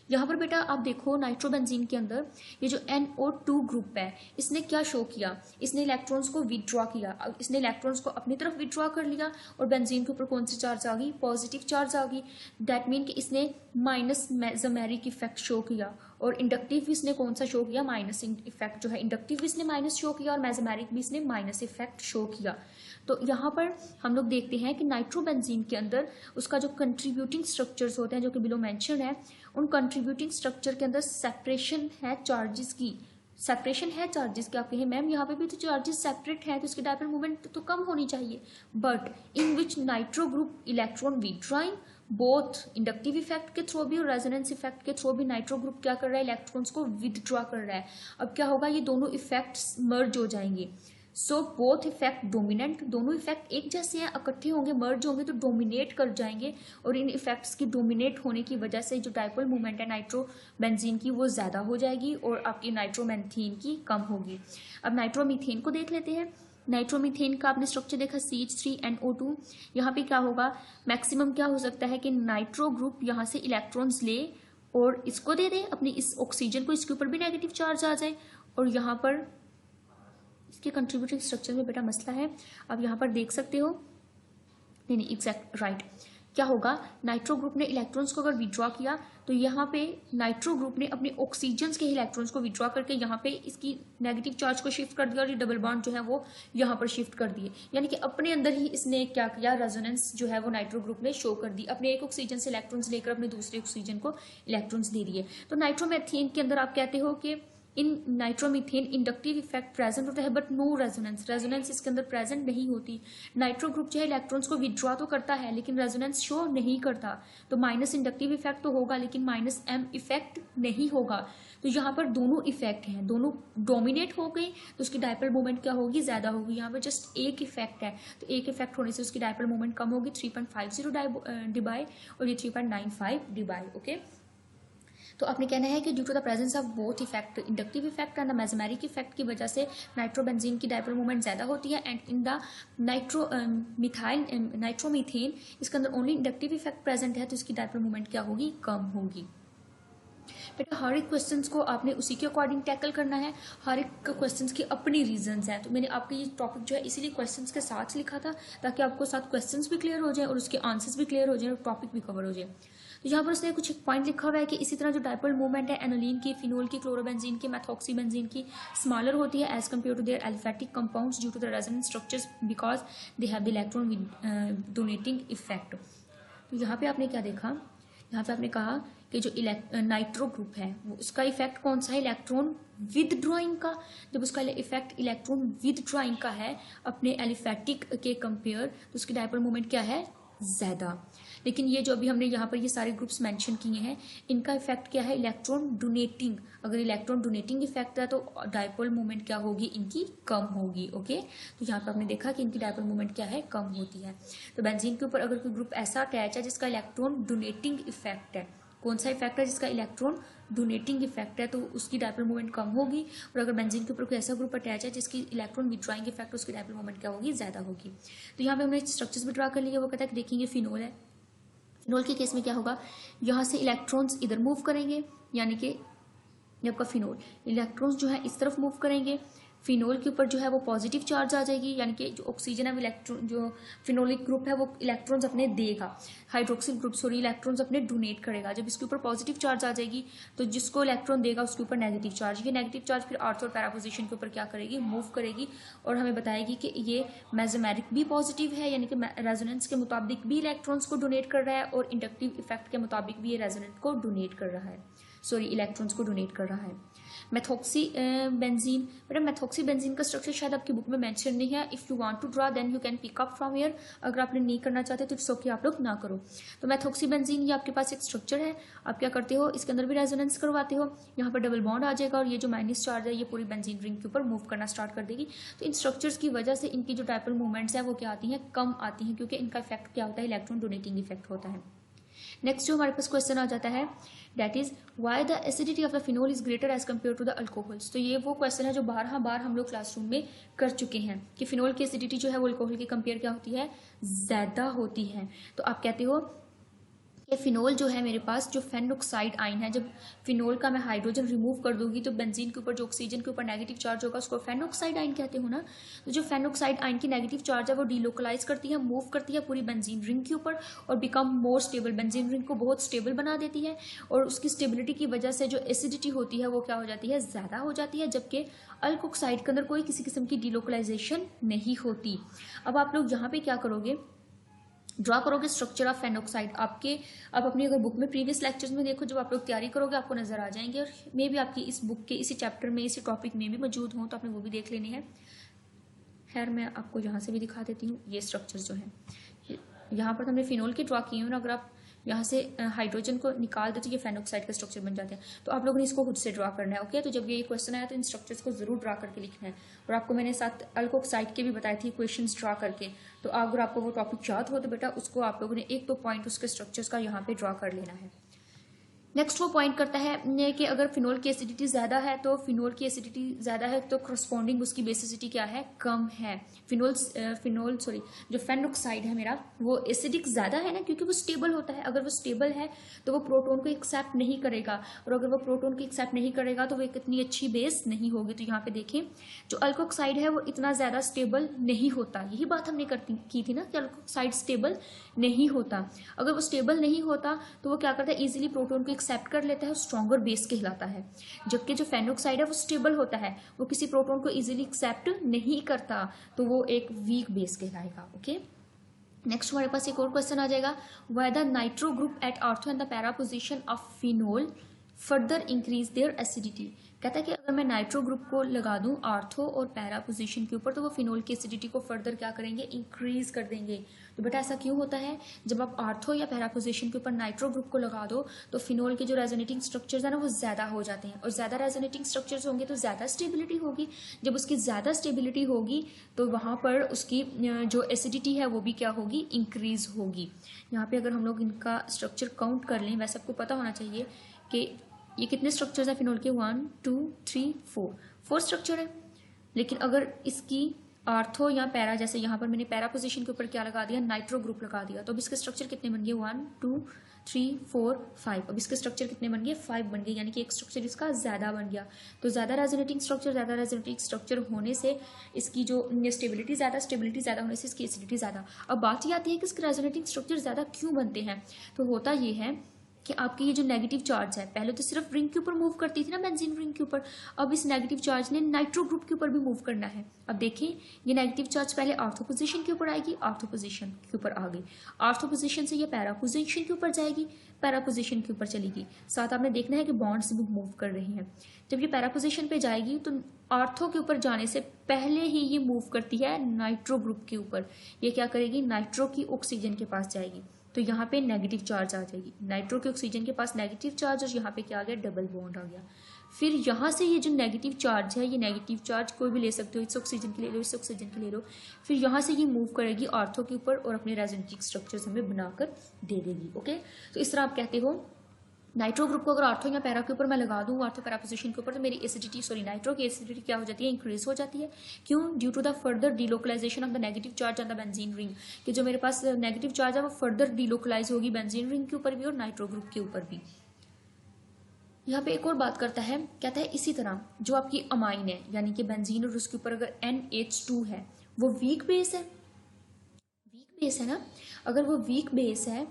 यहाँ पर बेटा आप देखो नाइट्रोबेंजीन के अंदर ये जो NO2 ग्रुप है इसने क्या शो किया, इसने इलेक्ट्रॉन्स को विड्रॉ किया, इसने इलेक्ट्रॉन्स को अपनी तरफ विड्रॉ कर लिया और बेंजीन के ऊपर कौन सी चार्ज आ गई, पॉजिटिव चार्ज आ गई। दैट मीन कि इसने माइनस मेसोमेरिक इफेक्ट शो किया और इंडक्टिव इसने कौन सा शो किया, माइनस इफेक्ट जो है, इंडक्टिव इसने माइनस शो किया और मेसोमेरिक भी इसने माइनस इफेक्ट शो किया। तो यहाँ पर हम लोग देखते हैं कि नाइट्रोबेंजीन के अंदर उसका जो कंट्रीब्यूटिंग स्ट्रक्चर्स होते हैं जो कि बिलो मेंशन है, उन कंट्रीब्यूटिंग स्ट्रक्चर के अंदर सेपरेशन है चार्जेस की, सेपरेशन है चार्जेस की। आप कहें मैम यहाँ पे भी तो चार्जेस सेपरेट है तो इसकी डायपोल मोमेंट तो कम होनी चाहिए, but in which nitro group electron withdrawing both inductive effect के थ्रू भी और रेजोनेंस इफेक्ट के थ्रू भी नाइट्रो ग्रुप क्या कर रहा है, इलेक्ट्रॉन्स को विदड्रॉ कर रहा है। अब क्या होगा, ये दोनों इफेक्ट्स मर्ज हो जाएंगे। सो बोथ इफेक्ट डोमिनेंट, दोनों इफेक्ट एक जैसे हैं, इकट्ठे होंगे, मर्ज होंगे तो डोमिनेट कर जाएंगे और इन इफेक्ट्स की डोमिनेट होने की वजह से जो डायपोल मोमेंट है नाइट्रोबेंजीन की वो ज्यादा हो जाएगी और आपकी नाइट्रोमेथेन की कम होगी। अब नाइट्रोमीथेन को देख लेते हैं। नाइट्रोमीथेन का आपने स्ट्रक्चर देखा CH3NO2। यहाँ पे क्या होगा, मैक्सिमम क्या हो सकता है कि नाइट्रो ग्रुप यहाँ से इलेक्ट्रॉन्स ले और इसको दे दे अपनी इस ऑक्सीजन को, इसके ऊपर भी नेगेटिव चार्ज आ जाए, और यहाँ पर इसके कंट्रीब्यूटिंग स्ट्रक्चर में बेटा मसला है, आप यहाँ पर देख सकते हो। नहीं एग्जैक्ट राइट। क्या होगा, नाइट्रो ग्रुप ने इलेक्ट्रॉन्स को अगर विड्रॉ किया तो यहाँ पे नाइट्रो ग्रुप ने अपने ऑक्सीजन के इलेक्ट्रॉन्स को विड्रॉ करके यहाँ पे इसकी नेगेटिव चार्ज को शिफ्ट कर दिया और ये डबल बॉन्ड जो है वो यहाँ पर शिफ्ट कर दिए, यानी कि अपने अंदर ही इसने क्या किया, रेजोनेंस जो है वो नाइट्रो ग्रुप ने शो कर दी, अपने एक ऑक्सीजन से इलेक्ट्रॉन्स लेकर अपने दूसरे ऑक्सीजन को इलेक्ट्रॉन्स दे दिए। तो नाइट्रोमीथेन के अंदर आप कहते हो कि इन नाइट्रोमीथेन इंडक्टिव इफेक्ट प्रेजेंट होता है बट नो रेजोनेंस, रेजोनेंस इसके अंदर प्रेजेंट नहीं होती। नाइट्रो ग्रुप जो है इलेक्ट्रॉन्स को विड्रॉ तो करता है लेकिन रेजोनेंस शो नहीं करता, तो माइनस इंडक्टिव इफेक्ट तो होगा लेकिन माइनस एम इफेक्ट नहीं होगा। तो यहाँ पर दोनों इफेक्ट हैं, दोनों डोमिनेट हो गई तो उसकी डायपोल मोमेंट क्या होगी, ज्यादा होगी। यहाँ पर जस्ट एक इफेक्ट है, तो एक इफेक्ट होने से उसकी डायपोल मोमेंट कम होगी, 3.50 डिबाई और ये 3.95 डिबाई। ओके, तो आपने कहना है कि due to the presence of both effect, inductive effect and the mesomeric effect की वजह से नाइट्रोबेंजीन की डायपोल मोमेंट ज्यादा होती है, एंड इन द नाइट्रोमीथेन इसके अंदर ओनली इंडक्टिव इफेक्ट प्रेजेंट है, तो इसकी डायपोल मोमेंट क्या होगी, कम होगी। बेटा हर एक क्वेश्चंस को आपने उसी के अकॉर्डिंग टैकल करना है, हर एक क्वेश्चंस की अपनी रीजंस हैं। तो मैंने आपके ये टॉपिक जो है इसीलिए क्वेश्चंस के साथ लिखा था ताकि आपको साथ क्वेश्चंस भी क्लियर हो जाए और उसके आंसर्स भी क्लियर हो जाए और टॉपिक भी कवर हो जाए। तो यहाँ पर उसने कुछ एक पॉइंट लिखा हुआ है कि इसी तरह जो डायपोल मूवमेंट है एनोलिन की, फिनोल की, क्लोरोबेंजीन की, मेथॉक्सीबेंजीन की स्मॉलर होती है as compare to their aliphatic compounds due to the resonance structures because they have the electron donating effect. तो यहाँ पे आपने क्या देखा, यहाँ पे आपने कहा कि जो नाइट्रो ग्रुप है वो उसका इफेक्ट कौन सा है, इलेक्ट्रॉन विद ड्रॉइंग का। जब उसका इफेक्ट इलेक्ट्रॉन विद ड्रॉइंग का है अपने एलिफेटिक के कंपेयर, तो उसकी डायपोल मोमेंट क्या है, ज्यादा। लेकिन ये जो अभी हमने यहाँ पर ये सारे ग्रुप्स मेंशन किए हैं इनका इफेक्ट क्या है, इलेक्ट्रॉन डोनेटिंग। अगर इलेक्ट्रॉन डोनेटिंग इफेक्ट है तो डायपोल मोमेंट क्या होगी, इनकी कम होगी। ओके, तो यहाँ पर आपने देखा कि इनकी डायपोल मोमेंट क्या है, कम होती है। तो बेंजीन के ऊपर अगर कोई ग्रुप ऐसा अटैच है जिसका इलेक्ट्रॉन डोनेटिंग इफेक्ट है, कौन सा इफेक्ट है, जिसका इलेक्ट्रॉन डोनेटिंग इफेक्ट है, तो उसकी डायपोल मोमेंट कम होगी। और अगर बेंजीन के ऊपर कोई ऐसा ग्रुप अटैच है जिसकी इलेक्ट्रॉन विड्रॉइंग इफेक्ट, उसकी डायपोल मोमेंट क्या होगी, ज्यादा होगी। तो यहाँ पे हमने स्ट्रक्चर्स भी ड्रा कर लिया। वो कहता है कि देखेंगे फिनोल है, फिनोल के केस में क्या होगा, यहाँ से इलेक्ट्रॉन्स इधर मूव करेंगे, यानी कि ये आपका फिनोल, इलेक्ट्रॉन्स जो है इस तरफ मूव करेंगे, फिनोल के ऊपर जो है वो पॉजिटिव चार्ज आ जाएगी, यानी कि जो ऑक्सीजन है वो इलेक्ट्रॉन, जो फिनोलिक ग्रुप है वो इलेक्ट्रॉन्स अपने देगा, हाइड्रोक्सिल ग्रुप सॉरी इलेक्ट्रॉन्स अपने डोनेट करेगा। जब इसके ऊपर पॉजिटिव चार्ज आ जाएगी तो जिसको इलेक्ट्रॉन देगा उसके ऊपर नेगेटिव चार्ज, ये नेगेटिव चार्ज फिर अर्थ और पैरा पोजीशन के ऊपर क्या करेगी, मूव करेगी और हमें बताएगी कि ये मेसोमेरिक भी पॉजिटिव है, यानी कि रेजोनेंस के मुताबिक भी इलेक्ट्रॉन्स को डोनेट कर रहा है और इंडक्टिव इफेक्ट के मुताबिक भी ये रेजोनेंस को डोनेट कर रहा है, सॉरी इलेक्ट्रॉन्स को डोनेट कर रहा है। मेथॉक्सी बेंजीन, बेटा मेथॉक्सी बेंजीन का स्ट्रक्चर शायद आपकी बुक में मेंशन नहीं है, if you want to draw then you can pick up from here. अगर आपने नहीं करना चाहते तो इट्स ओके, आप लोग ना करो। तो मेथॉक्सी बेंजीन ये आपके पास एक स्ट्रक्चर है, आप क्या करते हो, इसके अंदर भी रेजोनेंस करवाते हो, यहाँ पर डबल बॉन्ड आ जाएगा और ये जो माइनस चार्ज है ये पूरी बेंजीन रिंग के ऊपर मूव करना स्टार्ट कर देगी। तो इन स्ट्रक्चर्स की वजह से इनकी जो डायपोल मूवमेंट्स है वो क्या आती हैं, कम आती हैं, क्योंकि इनका इफेक्ट क्या होता है, इलेक्ट्रॉन डोनेटिंग इफेक्ट होता है। नेक्स्ट जो हमारे पास क्वेश्चन आ जाता है that is why the acidity of the phenol is greater as compare to the alcohols. तो ये वो क्वेश्चन है जो बार हम लोग क्लासरूम में कर चुके हैं कि फिनोल की एसिडिटी जो है वो अल्कोहल के कंपेयर क्या होती है, ज्यादा होती है। तो आप कहते हो कि फिनोल जो है मेरे पास जो फेनोक्साइड आयन है, जब फिनोल का मैं हाइड्रोजन रिमूव कर दूंगी तो बेंजीन के ऊपर जो ऑक्सीजन के ऊपर नेगेटिव चार्ज होगा उसको फेनोक्साइड आयन कहते हो ना। तो जो फेनोक्साइड आयन की नेगेटिव चार्ज है वो डीलोकलाइज करती है, मूव करती है पूरी बेंजीन रिंग के ऊपर और become more stable, benzene ring को बहुत स्टेबल बना देती है और उसकी स्टेबिलिटी की वजह से जो एसिडिटी होती है वो क्या हो जाती है, ज्यादा हो जाती है, जबकि अल्कोक्साइड के अंदर कोई किसी किस्म की डीलोकलाइजेशन नहीं होती। अब आप लोग यहाँ पे क्या करोगे, ड्रा करोगे स्ट्रक्चर ऑफ फेनोक्साइड। आपके आप अपनी अगर बुक में प्रीवियस लेक्चर्स में देखो, जब आप लोग तैयारी करोगे आपको नजर आ जाएंगे और मे भी आपकी इस बुक के इसी चैप्टर में इसी टॉपिक में भी मौजूद हो, तो आपने वो भी देख लेनी है। खैर मैं आपको यहाँ से भी दिखा देती हूँ, ये स्ट्रक्चर्स जो है यहाँ पर हमने फिनोल के ड्रा किए हैं, अगर आप यहाँ से हाइड्रोजन को निकाल दे तो ये फेनोक्साइड का स्ट्रक्चर बन जाते हैं। तो आप लोगों ने इसको खुद से ड्रा करना है। ओके, तो जब ये क्वेश्चन आया तो इन स्ट्रक्चर्स को जरूर ड्रा करके लिखना है। और आपको मैंने साथ अल्कोक्साइड के भी बताए थे इक्वेशंस ड्रा करके, तो अगर आपको वो टॉपिक याद हो तो बेटा उसको आप लोगों ने एक दो पॉइंट उसके स्ट्रक्चर्स का यहाँ पे ड्रा कर लेना है। नेक्स्ट वो पॉइंट करता है कि अगर फिनोल की एसिडिटी ज़्यादा है तो फिनोल की एसिडिटी ज़्यादा है तो करस्पॉन्डिंग उसकी बेसिसिटी क्या है, कम है। फिनोल सॉरी जो फेनोक्साइड है मेरा वो एसिडिक ज़्यादा है ना, क्योंकि वो स्टेबल होता है। अगर वो स्टेबल है तो वो प्रोटोन को एक्सेप्ट नहीं करेगा, और अगर वो प्रोटोन को एक्सेप्ट नहीं करेगा तो वो एक इतनी अच्छी बेस नहीं होगी। तो यहाँ पे देखें जो अल्कोक्साइड है वो इतना ज़्यादा स्टेबल नहीं होता। यही बात हमने की थी ना कि अल्कोक्साइड स्टेबल नहीं होता। अगर वो स्टेबल नहीं होता तो वो क्या करता है, इजीली प्रोटोन को एक्सेप्ट कर लेता है, स्ट्रॉन्गर बेस कहलाता है। जबकि जो फेनोक्साइड है वो स्टेबल होता है, वो किसी प्रोटोन को इजीली एक्सेप्ट नहीं करता, तो वो एक वीक बेस कहलाएगा। ओके, नेक्स्ट हमारे पास एक और क्वेश्चन आ जाएगा, why the nitro group at ortho and the para position of phenol further increase their acidity. कहता है कि अगर मैं नाइट्रो ग्रुप को लगा दूं आर्थो और पैरा पोजीशन के ऊपर तो वो फिनोल की एसिडिटी को फर्दर क्या करेंगे, इंक्रीज कर देंगे। तो बेटा ऐसा क्यों होता है, जब आप आर्थो या पैरा पोजीशन के ऊपर नाइट्रो ग्रुप को लगा दो तो फिनोल के जो रेजोनेटिंग स्ट्रक्चर्स है ना वो ज़्यादा हो जाते हैं, और ज़्यादा रेजोनेटिंग स्ट्रक्चर्स होंगे तो ज़्यादा स्टेबिलिटी होगी। जब उसकी ज़्यादा स्टेबिलिटी होगी तो वहाँ पर उसकी जो एसिडिटी है वो भी क्या होगी, इंक्रीज होगी। यहाँ पे अगर हम लोग इनका स्ट्रक्चर काउंट कर लें, वैसे आपको पता होना चाहिए कि ये कितने स्ट्रक्चर्स हैं फिनोल के, 1 2 3 4 स्ट्रक्चर है। लेकिन अगर इसकी आर्थो या पैरा, जैसे यहाँ पर मैंने पैरा पोजीशन के ऊपर क्या लगा दिया, नाइट्रो ग्रुप लगा दिया, तो अब इसके स्ट्रक्चर कितने बन गए, 1 2 3 4 5। अब इसके स्ट्रक्चर कितने बन गए, 5 बन गए, यानी कि एक स्ट्रक्चर इसका ज़्यादा बन गया। तो ज़्यादा रेजोनेटिंग स्ट्रक्चर होने से इसकी जो स्टेबिलिटी ज़्यादा होने से इसकी एसिडिटी ज़्यादा। अब बात ये आती है कि इसके रेजोनेटिंग स्ट्रक्चर ज़्यादा क्यों बनते हैं। तो होता ये है कि आपकी ये जो नेगेटिव चार्ज है, पहले तो सिर्फ रिंग के ऊपर मूव करती थी ना, बेंजीन रिंग के ऊपर, अब इस नेगेटिव चार्ज ने नाइट्रो ग्रुप के ऊपर भी मूव करना है। अब देखें ये नेगेटिव चार्ज पहले आर्थो पोजीशन के ऊपर आएगी, आर्थो पोजीशन के ऊपर आ गई, आर्थो पोजीशन से ये पैरा पोजीशन के ऊपर जाएगी, पैरा पोजीशन के ऊपर चलेगी। साथ आपने देखना है कि बॉन्ड्स भी मूव कर रही हैं। जब ये पैरा पोजीशन पे जाएगी तो आर्थो के ऊपर जाने से पहले ही ये मूव करती है नाइट्रो ग्रुप के ऊपर। ये क्या करेगी, नाइट्रो की ऑक्सीजन के पास जाएगी, तो यहाँ पे नेगेटिव चार्ज आ जाएगी, नाइट्रो के ऑक्सीजन के पास नेगेटिव चार्ज, और यहाँ पे क्या आ गया, डबल बॉन्ड आ गया। फिर यहाँ से ये जो नेगेटिव चार्ज है, ये नेगेटिव चार्ज कोई भी ले सकते हो, इस ऑक्सीजन के ले लो, इस ऑक्सीजन के ले लो, फिर यहाँ से ये मूव करेगी आर्थो के ऊपर और अपने रेजोनेटिंग स्ट्रक्चर्स हमें बनाकर दे देगी। ओके, तो इस तरह आप कहते हो नाइट्रो ग्रुप को अगर आर्थो या पैरा के ऊपर मैं लगा दूं, आर्थो पैरा पोजीशन के ऊपर, तो मेरी एसिडिटी नाइट्रो की एसिडिटी क्या हो जाती है, इंक्रीज हो जाती है। क्यों, due to the further delocalisation of the negative charge on the benzene ring, कि जो मेरे पास नेगेटिव चार्ज है वो फर्दर डिलोकलाइज होगी बेंजीन रिंग के ऊपर भी और नाइट्रो ग्रुप के ऊपर भी। यहाँ पे एक और बात करता है, कहता है इसी तरह जो आपकी अमाइन है, यानी कि बेंजीन और उसके ऊपर अगर NH2 है, वो वीक बेस है, वीक बेस है ना। अगर वो वीक बेस है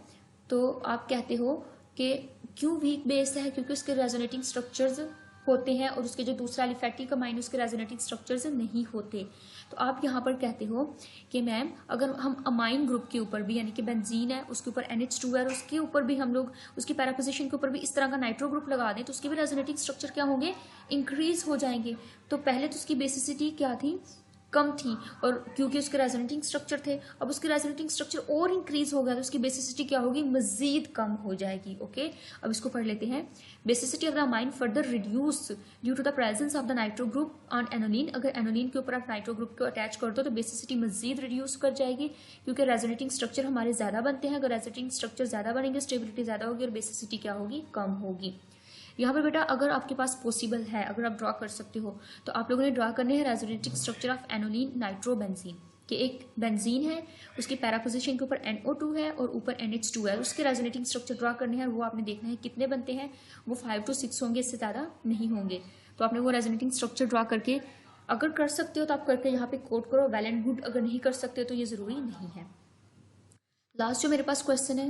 तो आप कहते हो कि क्यों वीक बेस है, क्योंकि उसके रेजोनेटिंग स्ट्रक्चर्स होते हैं और उसके जो दूसरा एलिफेटिक अमाइन उसके रेजोनेटिंग स्ट्रक्चर्स नहीं होते। तो आप यहाँ पर कहते हो कि मैम अगर हम अमाइन ग्रुप के ऊपर भी, यानी कि बेंजीन है उसके ऊपर NH2 है और उसके ऊपर भी हम लोग उसकी पैरा पोजीशन के ऊपर भी इस तरह का नाइट्रो ग्रुप लगा दें तो उसके भी रेजोनेटिंग स्ट्रक्चर क्या होंगे, इंक्रीज हो जाएंगे। तो पहले तो उसकी बेसिसिटी क्या थी, कम थी, और क्योंकि उसके रेजोनेटिंग स्ट्रक्चर थे, अब उसके रेजोनेटिंग स्ट्रक्चर और इंक्रीज हो गया तो उसकी बेसिसिटी क्या होगी, मजीद कम हो जाएगी। ओके, अब इसको पढ़ लेते हैं। Basicity of the amine further reduce due to the presence of the nitro group on aniline. अगर एनोलिन के ऊपर आप नाइट्रो ग्रुप को अटैच कर दो तो बेसिसिटी मजीद रिड्यूस कर जाएगी, क्योंकि रेजोनेटिंग स्ट्रक्चर हमारे ज्यादा बनते हैं। अगर रेजोनेटिंग स्ट्रक्चर ज्यादा बनेंगे स्टेबिलिटी ज्यादा होगी और बेसिसिटी क्या होगी, कम होगी। यहाँ पर बेटा अगर आपके पास पॉसिबल है, अगर आप ड्रॉ कर सकते हो तो आप लोगों ने ड्रॉ करने हैं resonating structure of aniline nitro benzene, कि एक बेंजीन है उसकी पैरा पोजीशन के ऊपर NO2 है और ऊपर NH2 है, उसके रेजोनेटिंग स्ट्रक्चर ड्रॉ करने हैं। वो आपने देखना है कितने बनते हैं, वो 5 to 6 होंगे, इससे ज़्यादा नहीं होंगे। तो आपने वो रेजोनेटिंग स्ट्रक्चर ड्रॉ करके अगर कर सकते हो तो आप करके यहाँ पे कोट करो, वेल एंड गुड। अगर नहीं कर सकते तो ये ज़रूरी नहीं है। लास्ट जो मेरे पास क्वेश्चन है,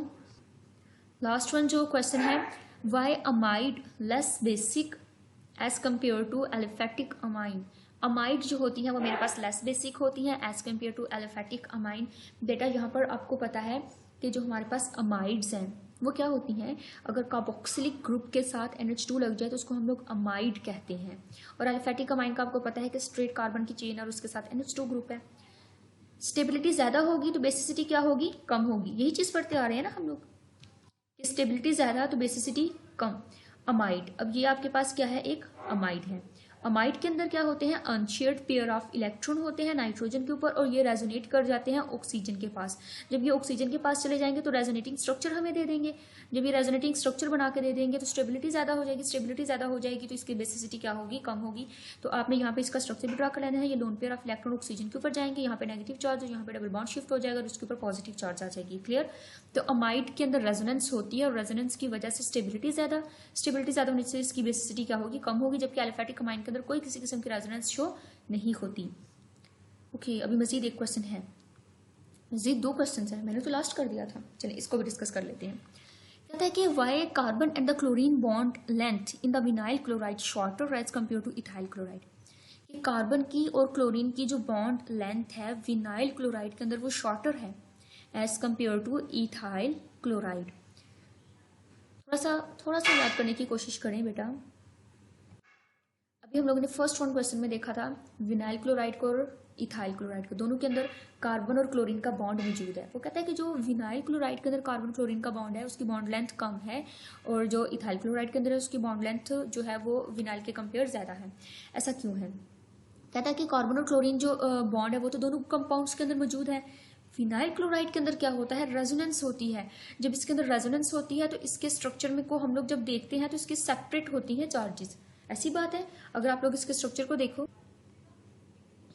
लास्ट वन जो क्वेश्चन है, why amide less basic as compare to aliphatic amine. Amide जो होती हैं वो मेरे पास लेस बेसिक होती हैं as compare to aliphatic amine. बेटा यहाँ पर आपको पता है कि जो हमारे पास अमाइड्स हैं वो क्या होती हैं, अगर कार्बोक्सिलिक ग्रुप के साथ NH2 लग जाए तो उसको हम लोग अमाइड कहते हैं। और एलिफेटिक अमाइन का आपको पता है कि स्ट्रेट कार्बन की चेन और उसके साथ NH2 ग्रुप है। स्टेबिलिटी ज़्यादा होगी तो बेसिसिटी क्या होगी, कम होगी। यही चीज़ पढ़ते आ रहे हैं ना हम लोग, स्टेबिलिटी ज़्यादा तो बेसिसिटी कम। अमाइड, अब ये आपके पास क्या है, एक अमाइड है। अमाइड के अंदर क्या होते हैं, अनशेयर्ड पेयर ऑफ इलेक्ट्रॉन होते हैं नाइट्रोजन के ऊपर और ये रेजोनेट कर जाते हैं ऑक्सीजन के पास। जब ये ऑक्सीजन के पास चले जाएंगे तो रेजोनेटिंग स्ट्रक्चर हमें दे देंगे। जब ये रेजोनेटिंग स्ट्रक्चर बना के दे देंगे तो स्टेबिलिटी ज़्यादा हो जाएगी। स्टेबिलिटी ज़्यादा हो जाएगी तो इसकी बेसिसिटी क्या होगी, कम होगी। तो आपने यहाँ पे इसका स्ट्रक्चर भी ड्रा कर लेना है। ये loan pair of electron oxygen के ऊपर जाएंगे, यहाँ पे नेगेटिव चार्ज और यहाँ पे डबल बॉन्ड शिफ्ट हो जाएगा और उसके ऊपर पॉजिटिव चार्ज आ जाएगी। क्लियर। तो अमाइड के अंदर रेजोनेंस होती है और रेजोनेंस की वजह से स्टेबिलिटी ज़्यादा होने से इसकी बेसिसिटी क्या होगी, कम होगी। जबकि एलिफेटिक अमाइन के अंदर कोई किसी किस्म की रेजोनेंस शो नहीं होती। ओके, अभी मजीद एक क्वेश्चन है, मजीद 2 क्वेश्चन है, मैंने तो लास्ट कर दिया था। चलिए इसको भी डिस्कस कर लेते हैं। कहता है कि why carbon and the chlorine bond length in the vinyl chloride shorter as compare to ethyl chloride. कि कार्बन की और क्लोरीन की जो बॉन्ड लेंथ है विनाइल क्लोराइड के अंदर वो शॉर्टर है as compare to ethyl chloride. थोड़ा सा याद करने की कोशिश करें बेटा। अभी हम लोगों ने फर्स्ट 1 क्वेश्चन में देखा था विनाइल क्लोराइड को और इथाइल क्लोराइड को, दोनों के अंदर कार्बन और क्लोरीन का बॉन्ड मौजूद है। वो कहता है कि जो विनाइल क्लोराइड के अंदर कार्बन क्लोरीन का बॉन्ड है उसकी बॉन्ड लेंथ कम है और जो इथाइल क्लोराइड के अंदर है उसकी बॉन्ड लेंथ जो है वो विनाइल के कंपेयर ज़्यादा है। ऐसा क्यों है? कहता है कि कार्बन और क्लोरीन जो बॉन्ड है वो तो दोनों कंपाउंड्स के अंदर मौजूद है। फिनाइल क्लोराइड के अंदर क्या होता है, रेजोनेंस होती है। जब इसके अंदर रेजोनेंस होती है तो इसके स्ट्रक्चर में को हम लोग जब देखते हैं तो इसकी सेपरेट होती हैं चार्जेस। ऐसी बात है, अगर आप लोग इसके स्ट्रक्चर को देखो,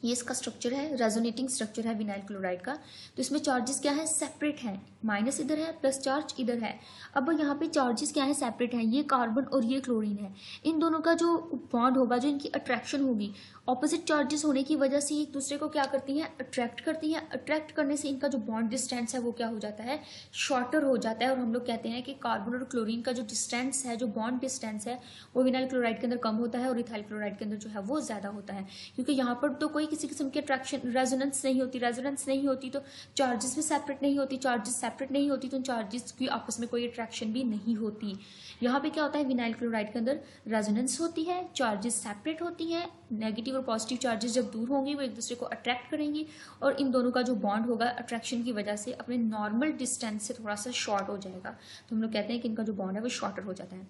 ये इसका स्ट्रक्चर है, रेजोनेटिंग स्ट्रक्चर है विनाइल क्लोराइड का। तो इसमें चार्जेस क्या है, सेपरेट है। माइनस इधर है, प्लस चार्ज इधर है। अब यहाँ पे चार्जेस क्या है, सेपरेट है। ये कार्बन और ये क्लोरीन है। इन दोनों का जो बॉन्ड होगा, जो इनकी अट्रैक्शन होगी, ऑपोजिट चार्जेस होने की वजह से एक दूसरे को क्या करती हैं, अट्रैक्ट करती हैं। अट्रैक्ट करने से इनका जो बॉन्ड डिस्टेंस है वो क्या हो जाता है, शॉर्टर हो जाता है। और हम लोग कहते हैं कि कार्बन और क्लोरीन का जो डिस्टेंस है, जो बॉन्ड डिस्टेंस है, वो विनाइल क्लोराइड के अंदर कम होता है और इथाइल क्लोराइड के अंदर जो है वो ज्यादा होता है। क्योंकि यहाँ पर तो कोई किसी किस्म की अट्रैक्शन, रेजोनेंस नहीं होती। रेजोनेंस नहीं होती तो चार्जेस भी सेपरेट नहीं होती। चार्जेस सेपरेट नहीं होती तो चार्जेस की आपस में कोई अट्रैक्शन भी नहीं होती। यहाँ पे क्या होता है, विनाइल क्लोराइड के अंदर रेजोनेंस होती है, चार्जेस सेपरेट होती हैं। नेगेटिव और पॉजिटिव चार्जेस जब दूर होंगी वो एक दूसरे को अट्रैक्ट करेंगी और इन दोनों का जो बॉन्ड होगा अट्रैक्शन की वजह से अपने नॉर्मल डिस्टेंस से थोड़ा सा शॉर्ट हो जाएगा। तो हम लोग कहते हैं कि इनका जो बॉन्ड है वो शॉर्टर हो जाता है।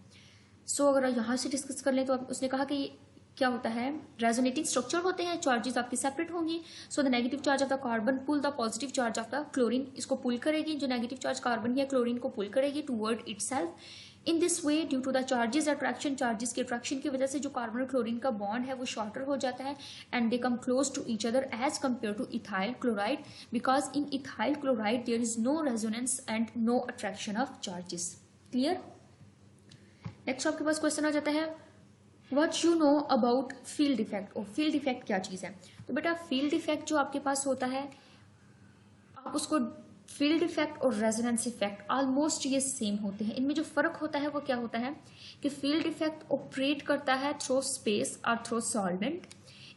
सो अगर यहाँ से डिस्कस कर लें तो उसने कहा कि क्या होता है, रेजोनेटिंग स्ट्रक्चर होते हैं, चार्जेस आपकी सेपरेट होंगी। So the negative charge of the carbon pull the positive charge of the chlorine, इसको पुल करेगी। जो नेगेटिव चार्ज कार्बन या क्लोरीन को पुल करेगी toward itself. In this way due to the charges attraction, charges की attraction की वजह से जो कार्बन और क्लोरीन का बॉन्ड है वो शॉर्टर हो जाता है and they come close to each other as compare to ethyl chloride, because in ethyl chloride there is no resonance and no attraction of charges. Clear. Next आपके पास question आ जाता है, what you know about field effect. और field effect क्या चीज़ है? तो बेटा फील्ड इफेक्ट जो आपके पास होता है, आप उसको फील्ड इफेक्ट और रेजोनेंस इफेक्ट ऑलमोस्ट ये सेम होते हैं। इनमें जो फर्क होता है वो क्या होता है कि फील्ड इफेक्ट ऑपरेट करता है थ्रू स्पेस और through solvent.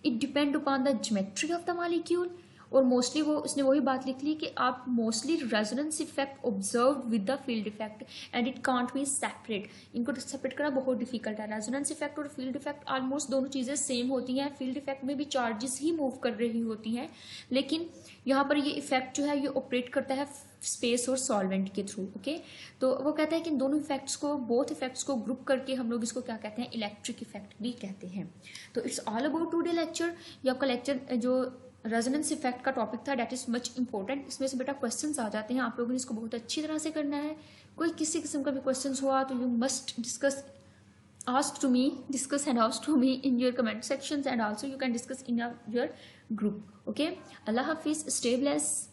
It depend upon the geometry of the molecule. और मोस्टली वो उसने वही बात लिख ली कि आप mostly resonance effect observe with the field effect and it can't be separate. इनको सेपरेट करना बहुत डिफिकल्ट है। रेजोनेंस इफेक्ट और फील्ड इफेक्ट ऑलमोस्ट दोनों चीज़ें सेम होती हैं। फील्ड इफेक्ट में भी चार्जेस ही मूव कर रही होती हैं, लेकिन यहाँ पर ये इफेक्ट जो है ये ऑपरेट करता है स्पेस और सॉल्वेंट के थ्रू। ओके, तो वो कहता है कि इन दोनों इफेक्ट्स को, बोथ इफेक्ट्स को ग्रुप करके हम लोग इसको क्या कहते हैं, इलेक्ट्रिक इफेक्ट भी कहते हैं। तो it's all about today lecture. ये आपका लेक्चर जो रेजोनेंस इफेक्ट का टॉपिक था दैट इज मच इंपॉर्टेंट। इसमें से बेटा क्वेश्चंस आ जाते हैं, आप लोगों ने इसको बहुत अच्छी तरह से करना है। कोई किसी किस्म का भी क्वेश्चंस हुआ तो you must discuss, ask to me, discuss and ask to me in your comment sections, and also you can discuss in your group. Okay, Allah Hafiz, stay blessed.